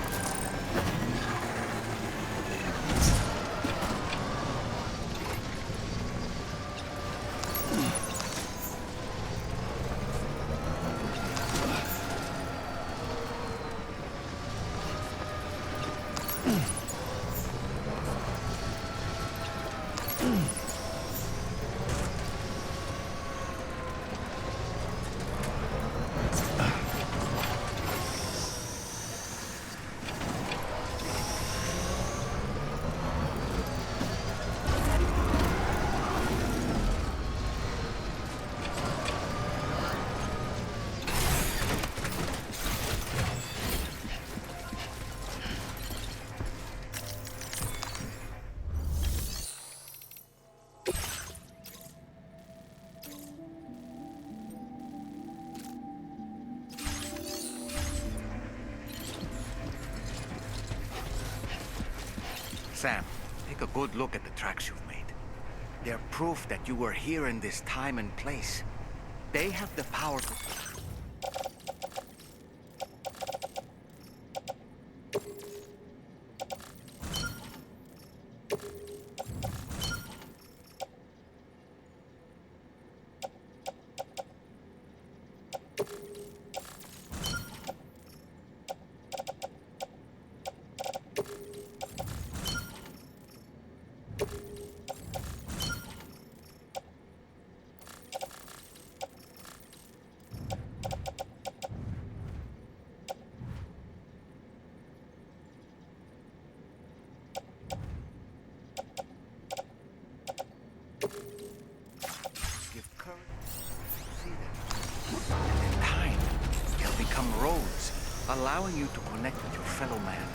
Sam, take a good look at the tracks you've made. They're proof that you were here in this time and place. They have the power to... roads, allowing you to connect with your fellow man.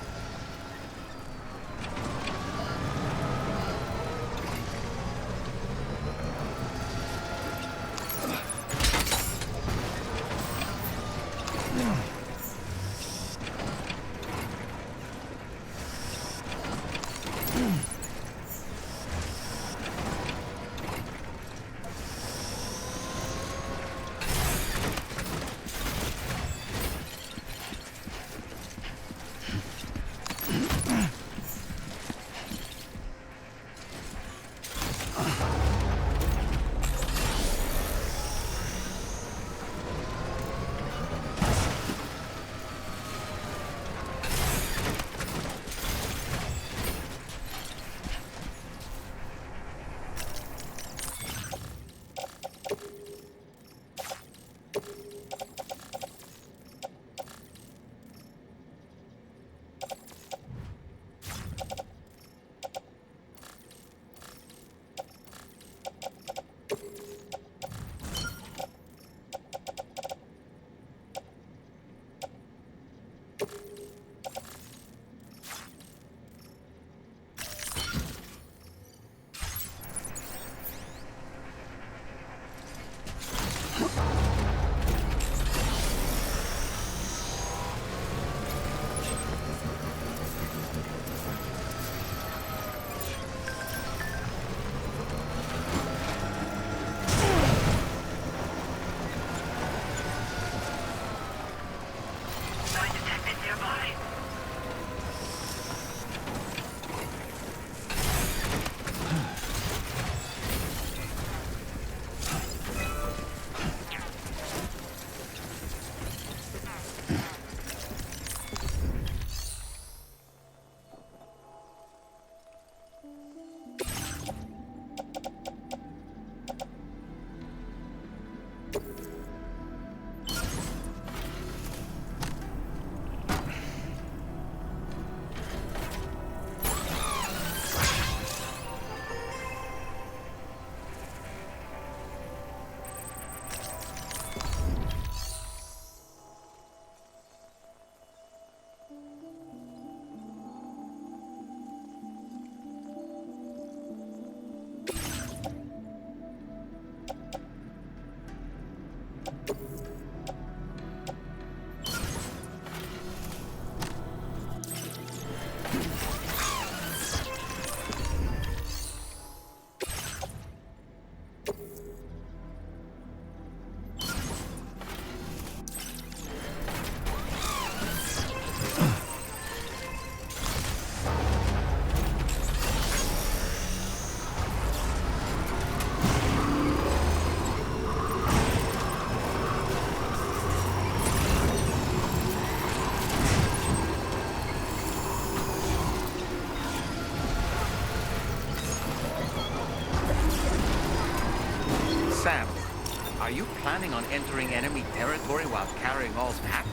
planning on entering enemy territory while carrying all that?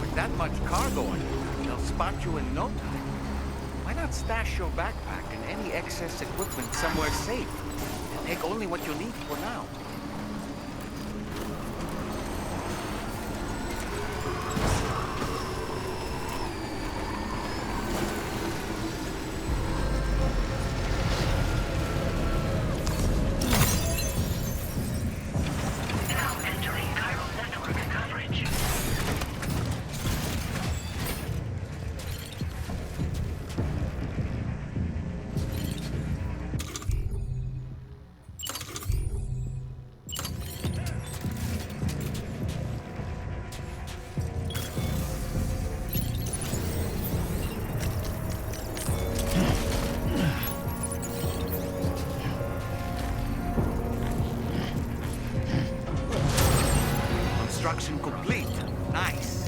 With that much cargo on you, they'll spot you in no time. Why not stash your backpack and any excess equipment somewhere safe? And take only what you need for now. Construction complete. Nice.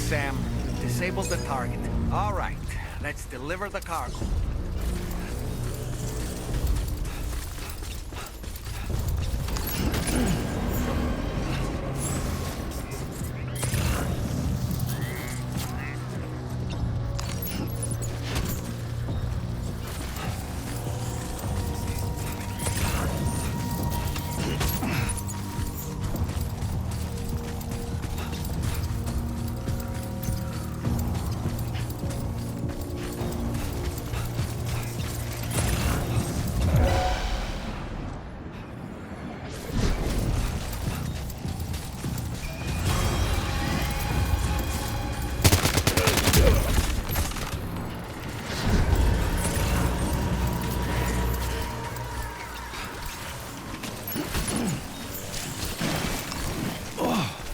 Sam. Disabled the target. All right, let's deliver the cargo.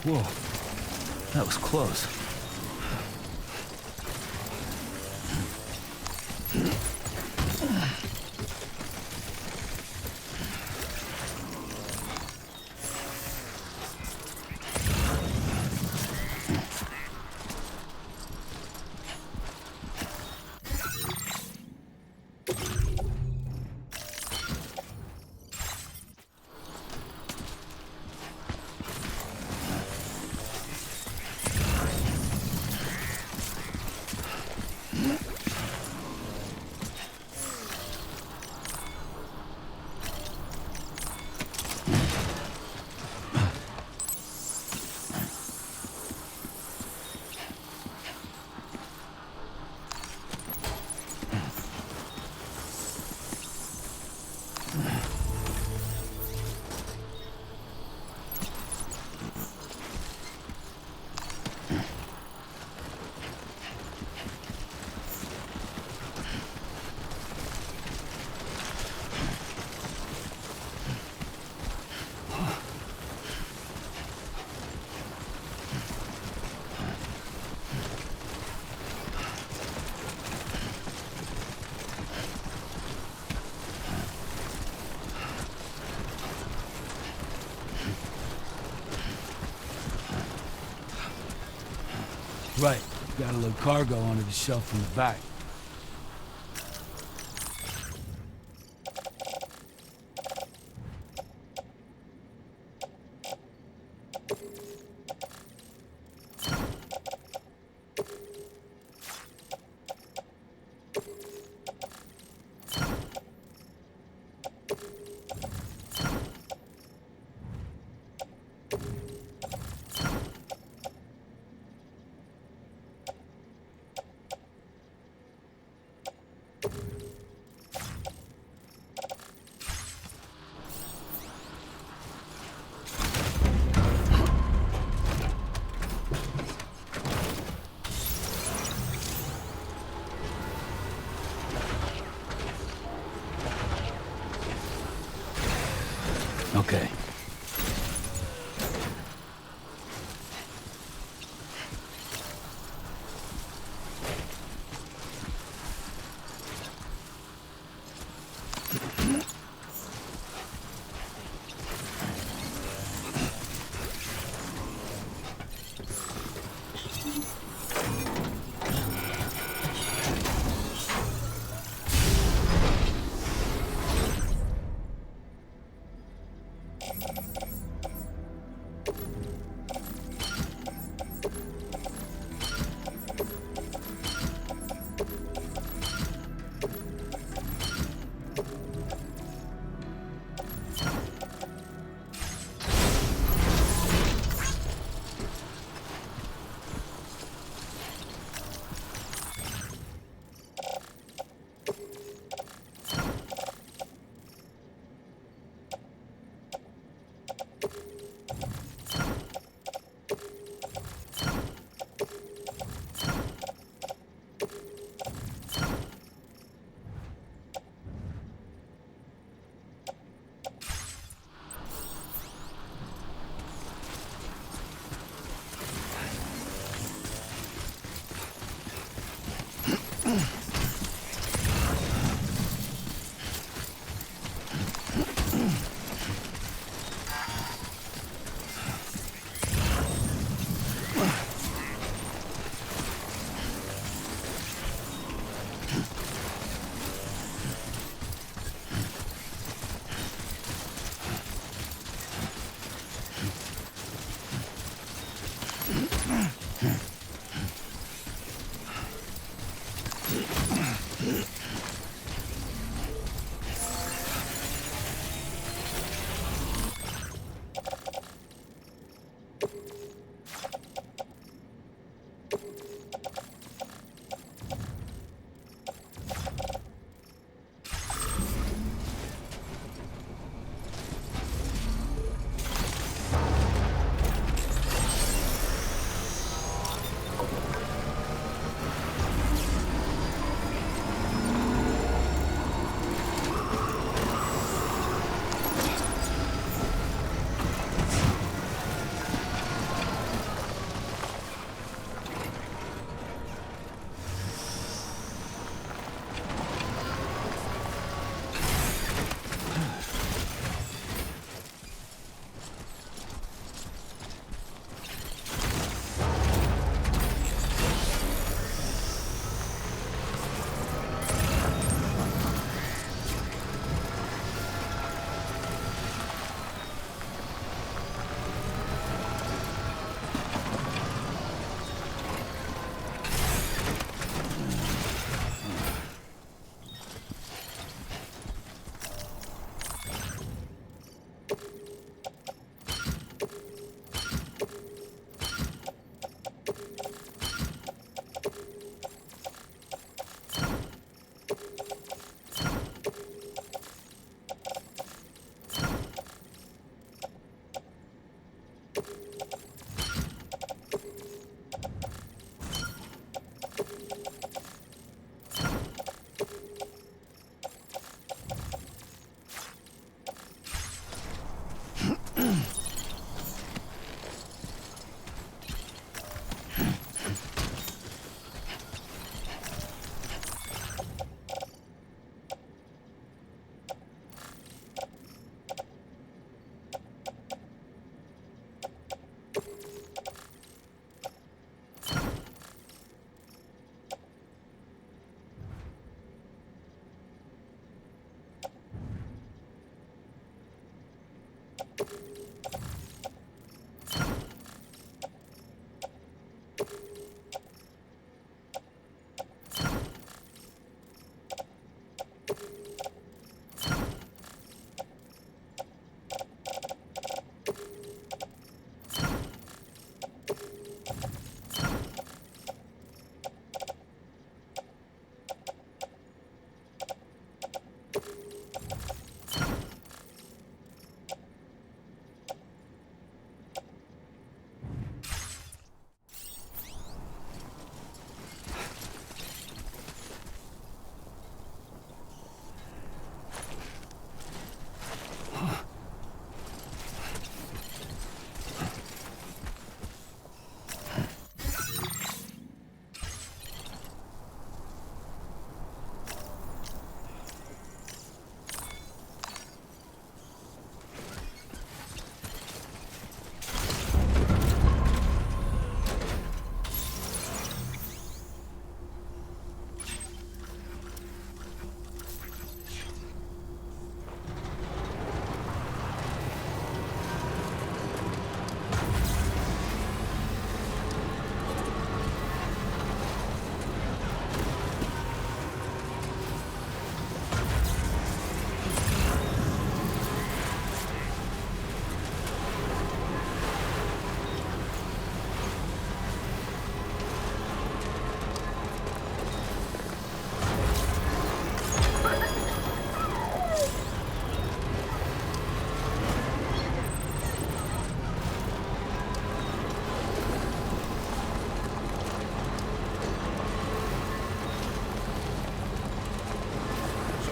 Whoa. That was close. Right. Gotta load cargo onto the shelf in the back. Okay.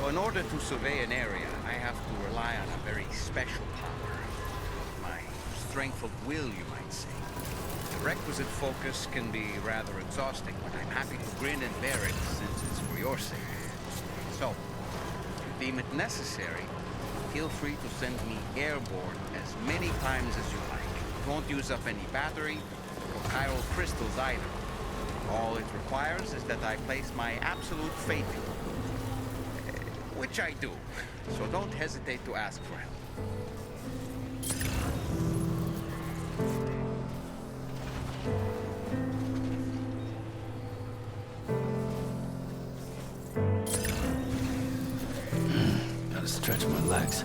In order to survey an area, I have to rely on a very special power. My strength of will, you might say. The requisite focus can be rather exhausting, but I'm happy to grin and bear it since it's for your sake. So, if you deem it necessary, feel free to send me airborne as many times as you like. It won't use up any battery or chiral crystals either. All it requires is that I place my absolute faith in you. Which I do, so don't hesitate to ask for help. Gotta stretch my legs.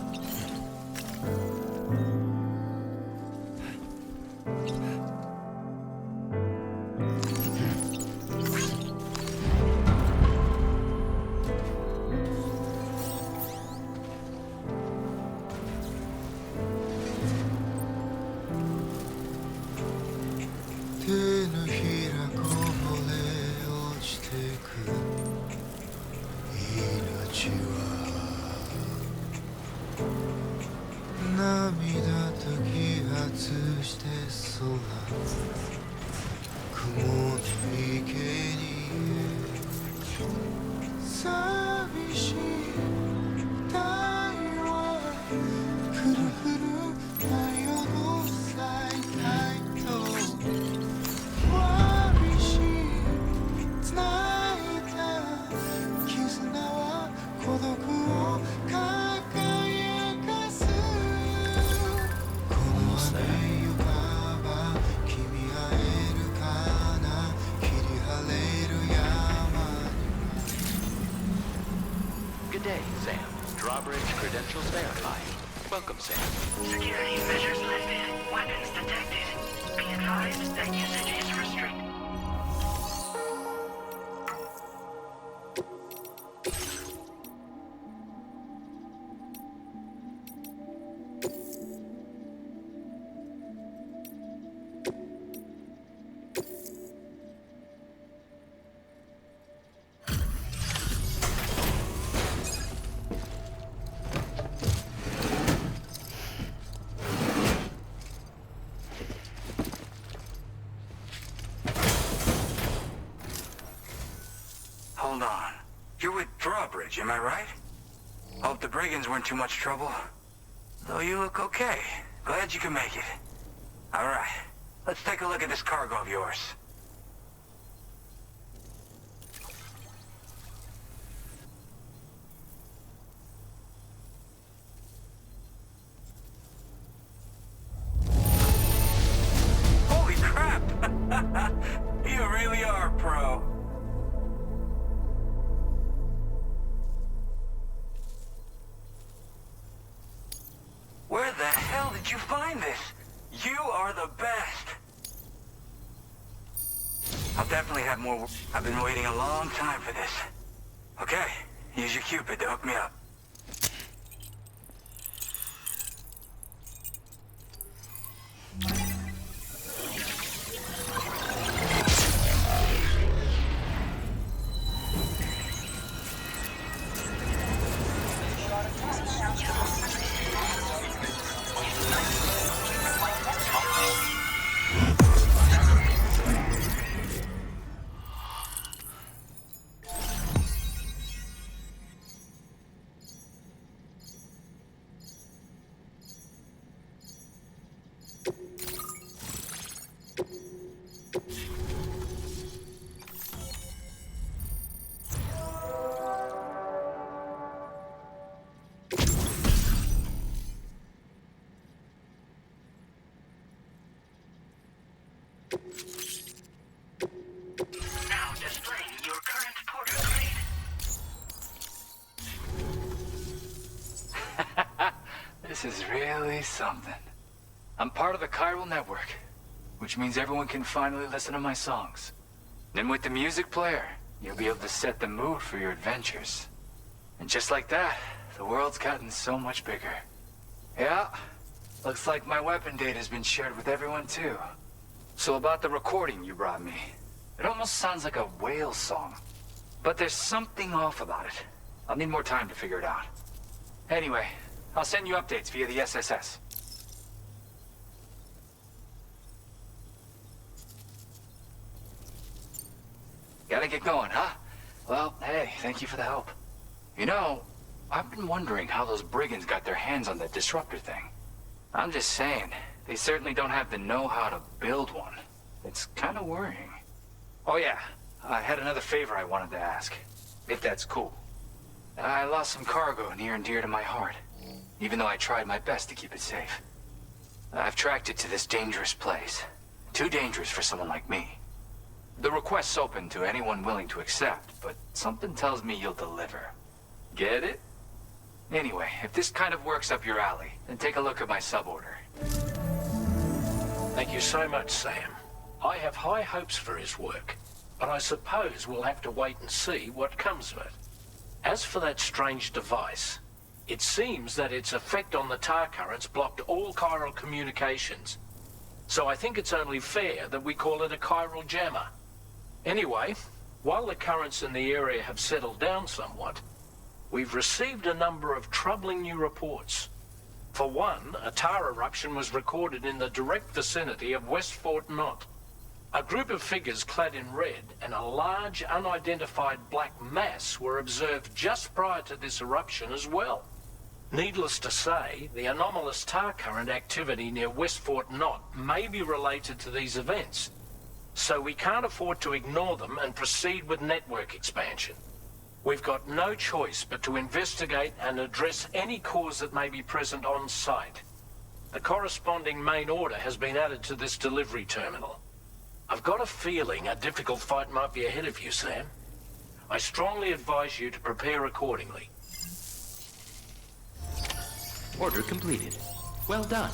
Good day, Sam. Drawbridge credentials verified. Welcome, Sam. Security measures lifted. Weapons detected. Be advised that usage is restricted. Hold on. You're with Drawbridge, am I right? Hope the brigands weren't too much trouble. Though you look okay. Glad you can make it. Alright, let's take a look at this cargo of yours. did you find this? You are the best. I'll definitely have more. I've been waiting a long time for this. Okay, use your Cupid to hook me up. Now displaying your current porter grade. This is really something. I'm part of the chiral network, which means everyone can finally listen to my songs. And with the music player, you'll be able to set the mood for your adventures. And just like that, the world's gotten so much bigger. Yeah, looks like my weapon data has been shared with everyone too. So about the recording you brought me, it almost sounds like a whale song. But there's something off about it. I'll need more time to figure it out. Anyway, I'll send you updates via the SSS. Gotta get going, huh? Well, hey, thank you for the help. You know, I've been wondering how those brigands got their hands on that disruptor thing. I'm just saying, they certainly don't have the know-how to build one. It's kind of worrying. Oh yeah, I had another favor I wanted to ask, if that's cool. I lost some cargo near and dear to my heart, even though I tried my best to keep it safe. I've tracked it to this dangerous place. Too dangerous for someone like me. The request's open to anyone willing to accept, but something tells me you'll deliver. Get it? Anyway, if this kind of works up your alley, then take a look at my suborder. Thank you so much, Sam. I have high hopes for his work, but I suppose we'll have to wait and see what comes of it. As for that strange device, it seems that its effect on the tar currents blocked all chiral communications. So I think it's only fair that we call it a chiral jammer. Anyway, while the currents in the area have settled down somewhat, we've received a number of troubling new reports. For one, a tar eruption was recorded in the direct vicinity of West Fort Knot. A group of figures clad in red and a large unidentified black mass were observed just prior to this eruption as well. Needless to say, the anomalous tar current activity near West Fort Knot may be related to these events, so we can't afford to ignore them and proceed with network expansion. We've got no choice but to investigate and address any cause that may be present on site. The corresponding main order has been added to this delivery terminal. I've got a feeling a difficult fight might be ahead of you, Sam. I strongly advise you to prepare accordingly. Order completed. Well done.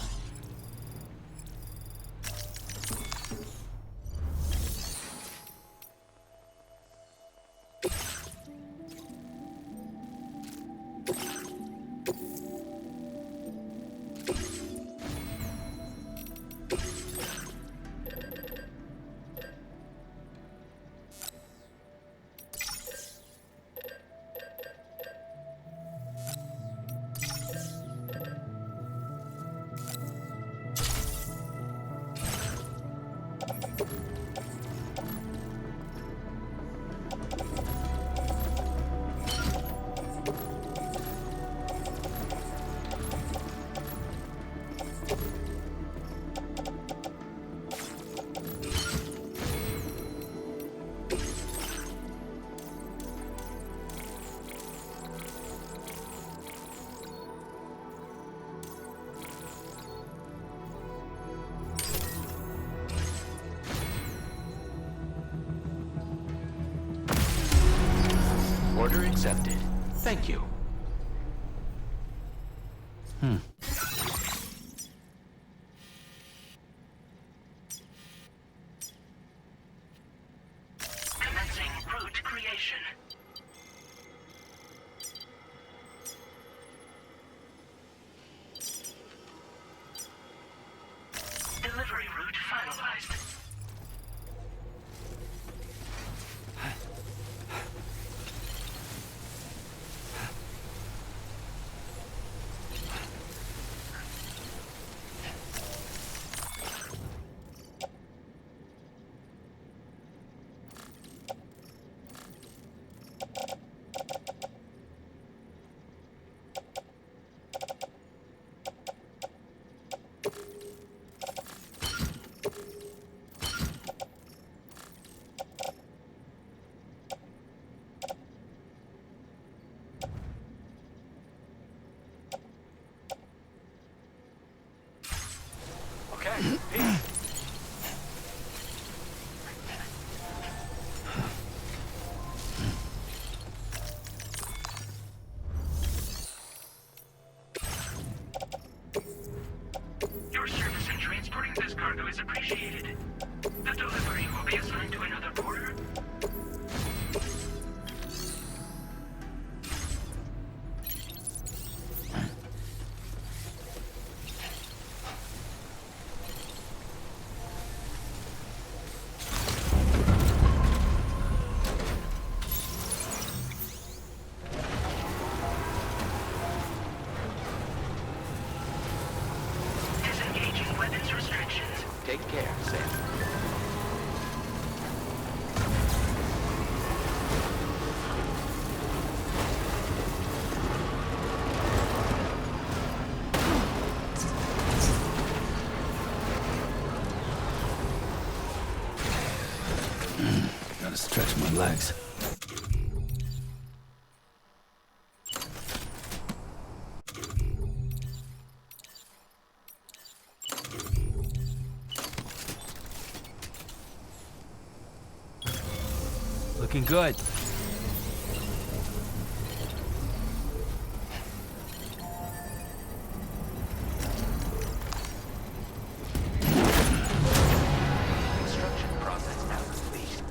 Order accepted. Thank you. Your service in transporting this cargo is appreciated. The delivery will be assigned to another porter. Disengaging weapons restrictions. Take care, Sam. Gotta stretch my legs. Looking good. Construction process now complete.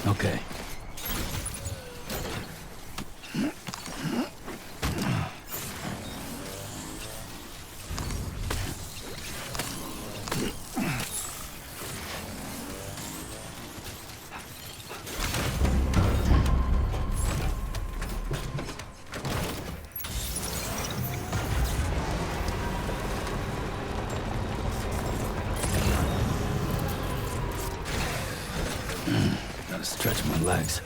Okay. Gotta stretch my legs.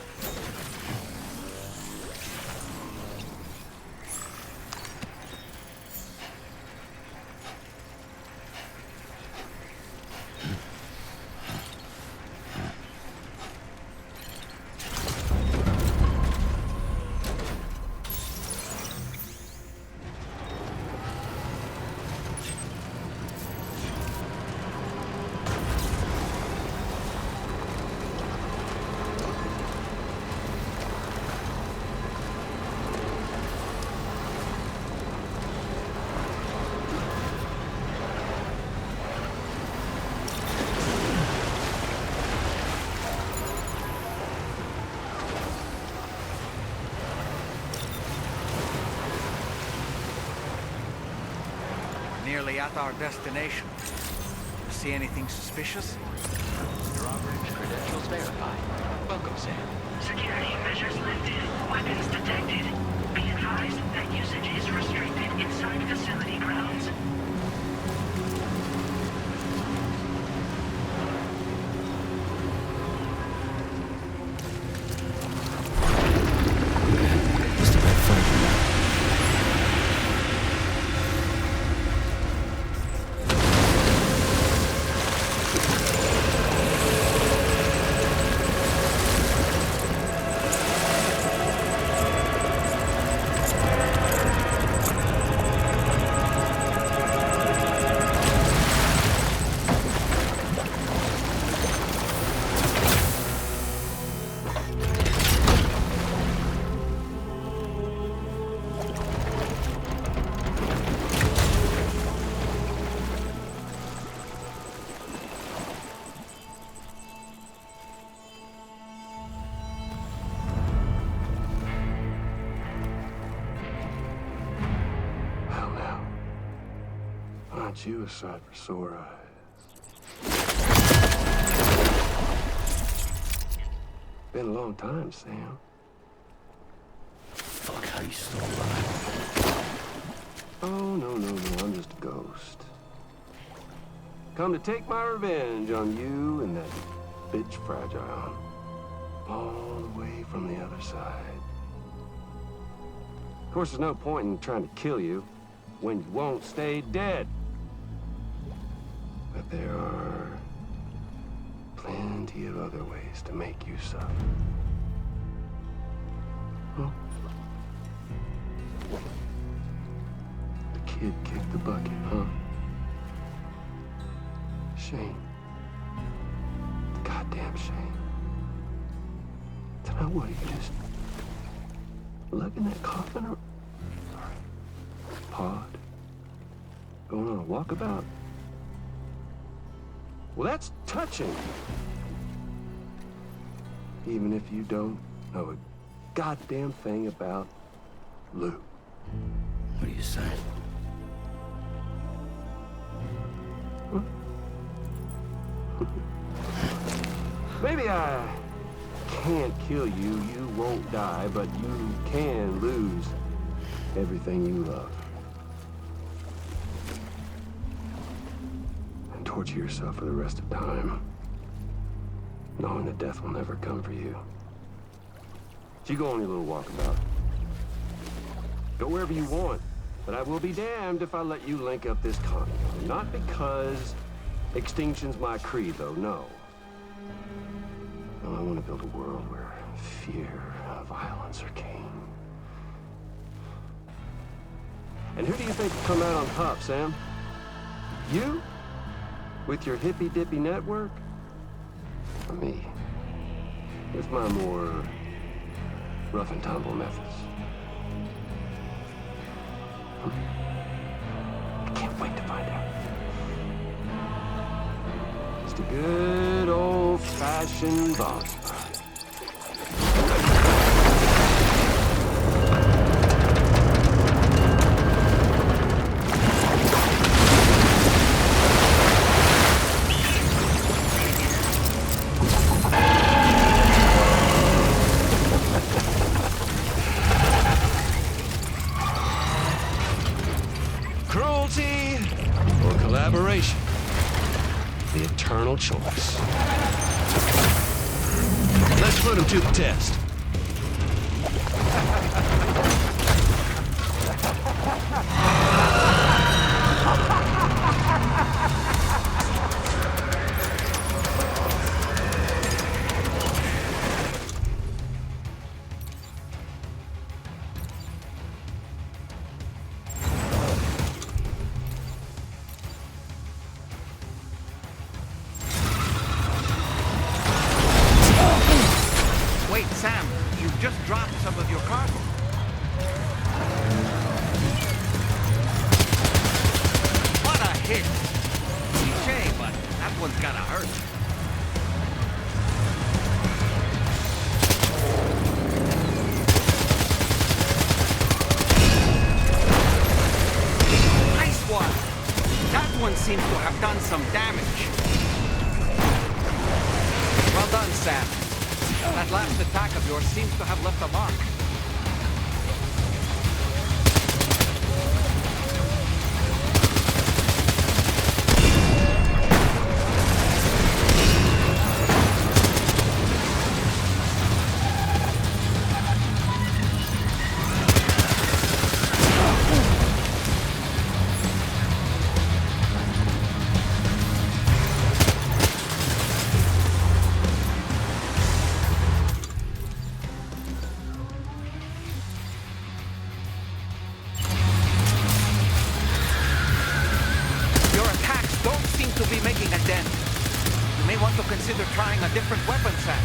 Nearly at our destination. See anything suspicious? Drawbridge credentials verified. Welcome, Sam. Security measures lifted. Weapons detected. Be advised that usage is restricted inside facility grounds. Aren't you a sight for sore eyes? Been a long time, Sam. Fuck, how you still alive? Oh, no, I'm just a ghost. Come to take my revenge on you and that bitch Fragile. All the way from the other side. Of course, there's no point in trying to kill you when you won't stay dead. But there are plenty of other ways to make you suffer. Huh? The kid kicked the bucket, huh? Shame. Goddamn shame. Then what, you just lugging that coffin or pod? Going on a walkabout? Well, that's touching. Even if you don't know a goddamn thing about Lou. What are you saying? Huh? Maybe I can't kill you, you won't die, but you can lose everything you love. And torture yourself for the rest of time, knowing that death will never come for you. So you go on your little walkabout. Go wherever you want, but I will be damned if I let you link up this continent. Not because extinction's my creed, though, no. No, I want to build a world where fear and violence are king. And who do you think will come out on top, Sam? You? With your hippy-dippy network? Or me? With my more rough and tumble methods? I can't wait to find out. Just a good old-fashioned boss fight. Cruelty or collaboration? The eternal choice. Let's put him to the test. Wait, Sam, you've just dropped some of your cargo. What a hit! Cliché, but that one's gotta hurt. Nice one! That one seems to have done some damage. Well done, Sam. That last attack of yours seems to have left a mark. To be making a dent. You may want to consider trying a different weapon, Sam.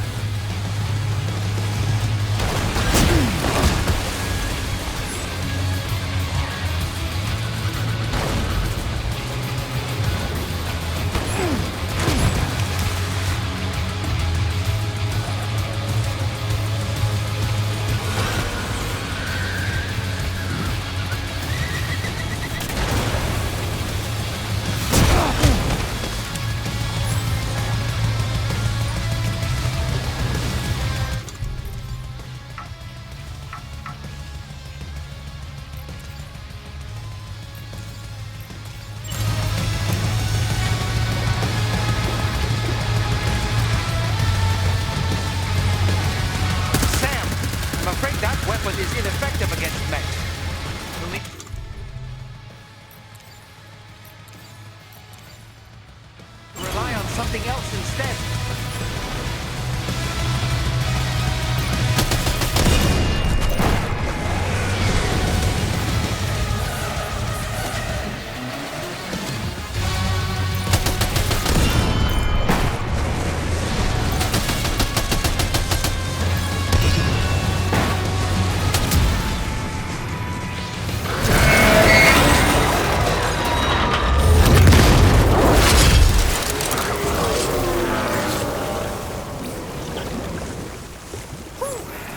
I'm afraid that weapon is ineffective against mechs. We'll need to rely on something else instead.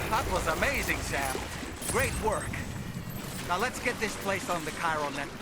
That was amazing, Sam. Great work. Now let's get this place on the Chiral network.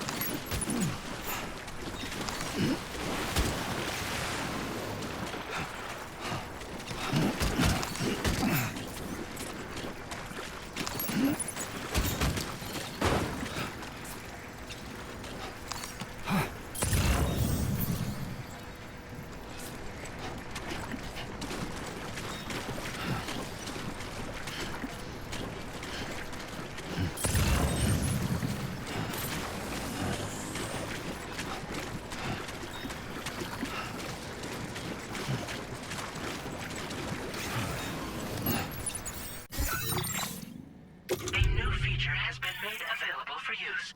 feature has been made available for use.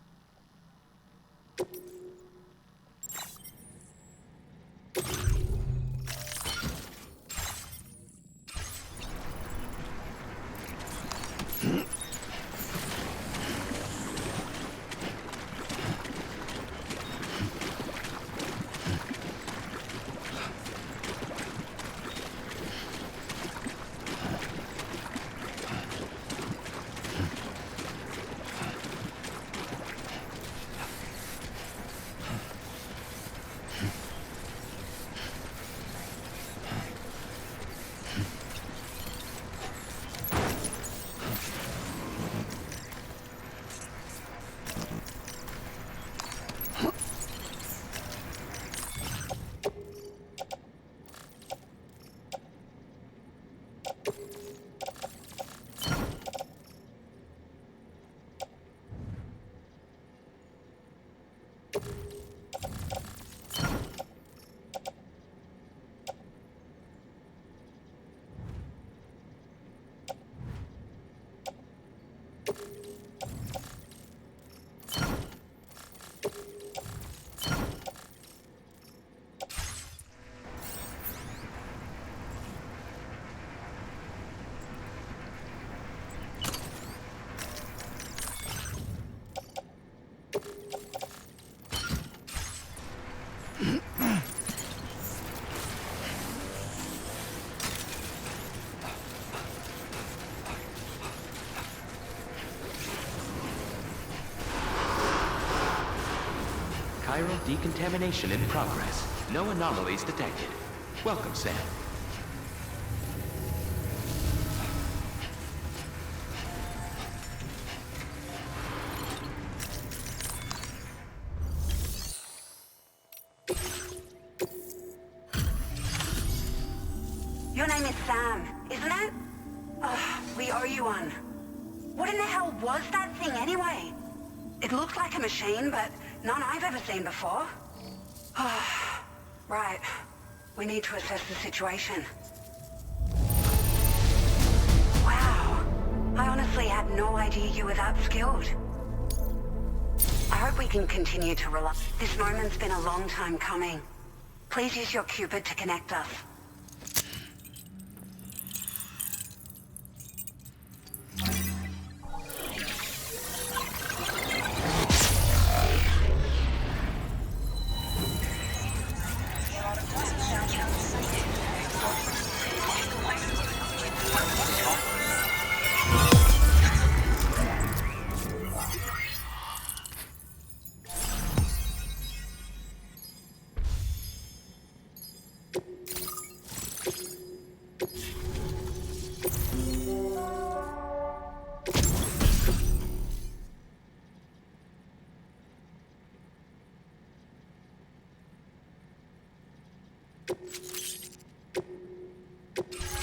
Chiral decontamination in progress. No anomalies detected. Welcome, Sam. Your name is Sam, isn't it? Oh, we owe you one. What in the hell was that thing anyway? It looked like a machine, but none I've ever seen before. Oh, right. We need to assess the situation. Wow. I honestly had no idea you were that skilled. I hope we can continue to rely. This moment's been a long time coming. Please use your Cupid to connect us.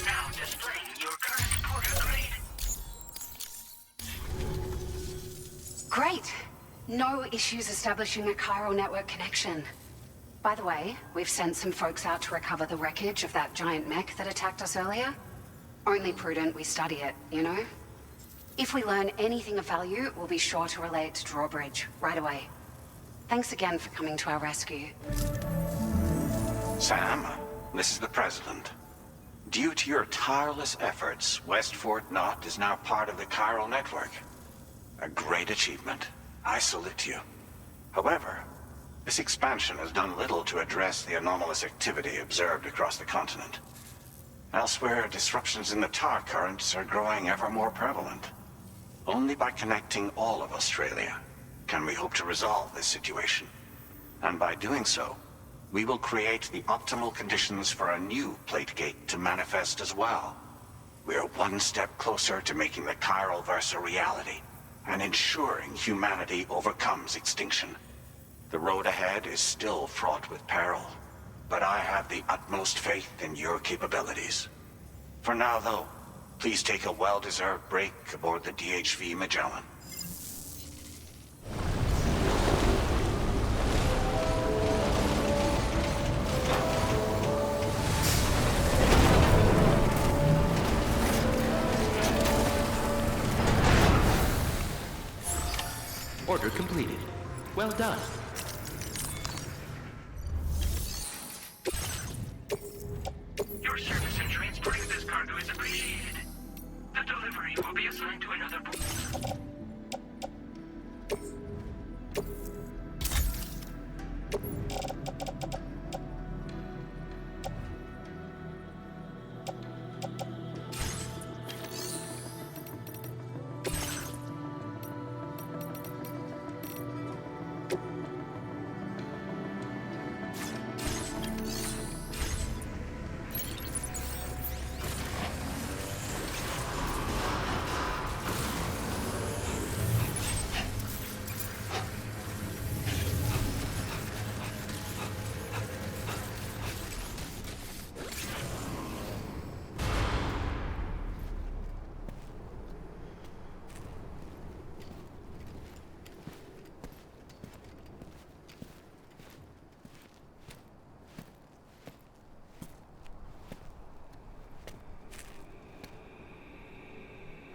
Now displaying your current porter grade. Great. No issues establishing a chiral network connection. By the way, we've sent some folks out to recover the wreckage of that giant mech that attacked us earlier. Only prudent we study it, you know? If we learn anything of value, we'll be sure to relay it to Drawbridge right away. Thanks again for coming to our rescue. Sam, this is the President. Due to your tireless efforts, West Fort Knot is now part of the chiral network. A great achievement. I salute you. However, this expansion has done little to address the anomalous activity observed across the continent. Elsewhere, disruptions in the tar currents are growing ever more prevalent. Only by connecting all of Australia can we hope to resolve this situation. And by doing so, we will create the optimal conditions for a new Plategate to manifest as well. We are one step closer to making the chiral verse a reality, and ensuring humanity overcomes extinction. The road ahead is still fraught with peril, but I have the utmost faith in your capabilities. For now, though, please take a well-deserved break aboard the DHV Magellan. Order completed. Well done. Your service in transporting this cargo is appreciated. The delivery will be assigned to another boat.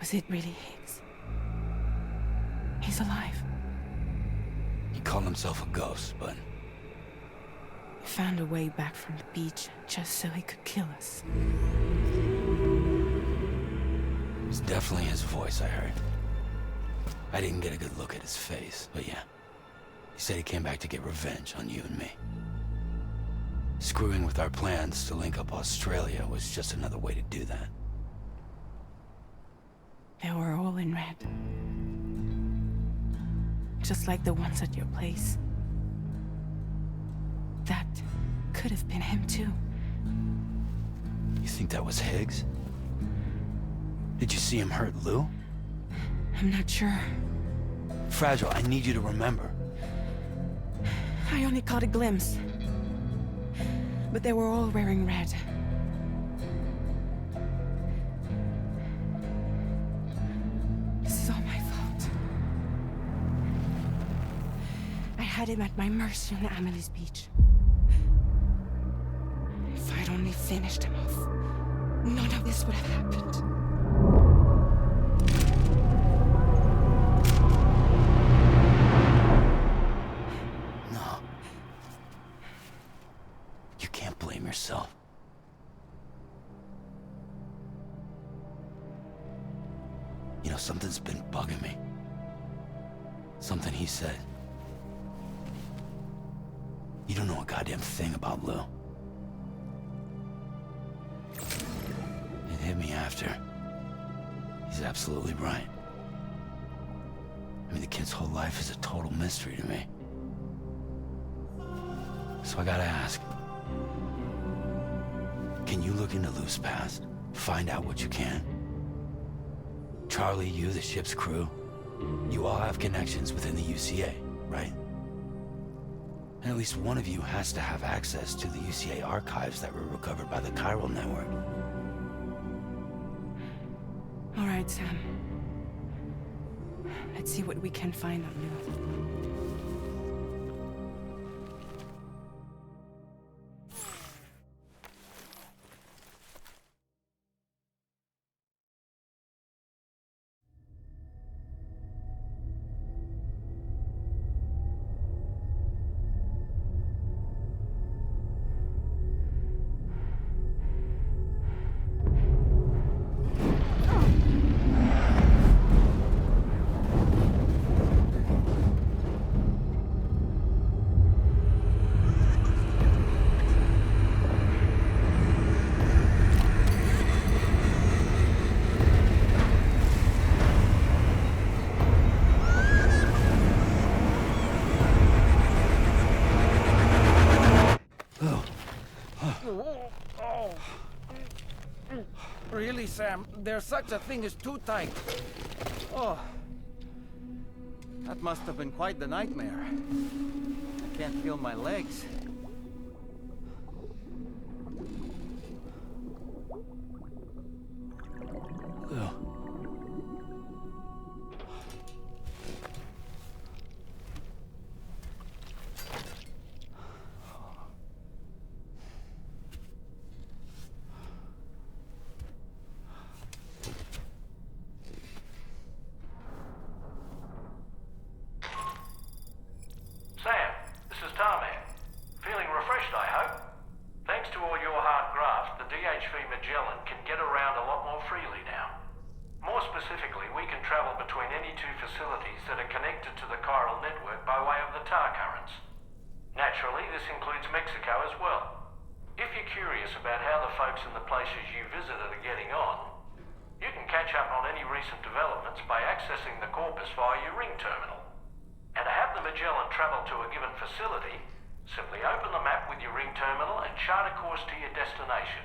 Was it really Higgs? He's alive. He called himself a ghost, but He found a way back from the beach just so he could kill us. it was definitely his voice I heard. I didn't get a good look at his face, but yeah. He said he came back to get revenge on you and me. Screwing with our plans to link up Australia was just another way to do that. They were all in red. Just like the ones at your place. That could have been him too. You think that was Higgs? Did you see him hurt Lou? I'm not sure. Fragile, I need you to remember. I only caught a glimpse. But they were all wearing red. This is all my fault. I had him at my mercy on Amelie's beach. If I'd only finished him off, none of this would have happened. No. You can't blame yourself. You know, something's been bugging me. Something he said. You don't know a goddamn thing about Lou. It hit me after. He's absolutely right. I mean, the kid's whole life is a total mystery to me. So I gotta ask. Can you look into Lou's past? Find out what you can? Charlie, you, the ship's crew, you all have connections within the UCA, right? And at least one of you has to have access to the UCA archives that were recovered by the chiral network. All right, Sam. Let's see what we can find on Lou. Really, Sam? There's such a thing as too tight. Oh. That must have been quite the nightmare. I can't feel my legs. Lou. includes Mexico as well. If you're curious about how the folks in the places you visited are getting on, you can catch up on any recent developments by accessing the Corpus via your ring terminal. And to have the Magellan travel to a given facility, simply open the map with your ring terminal and chart a course to your destination.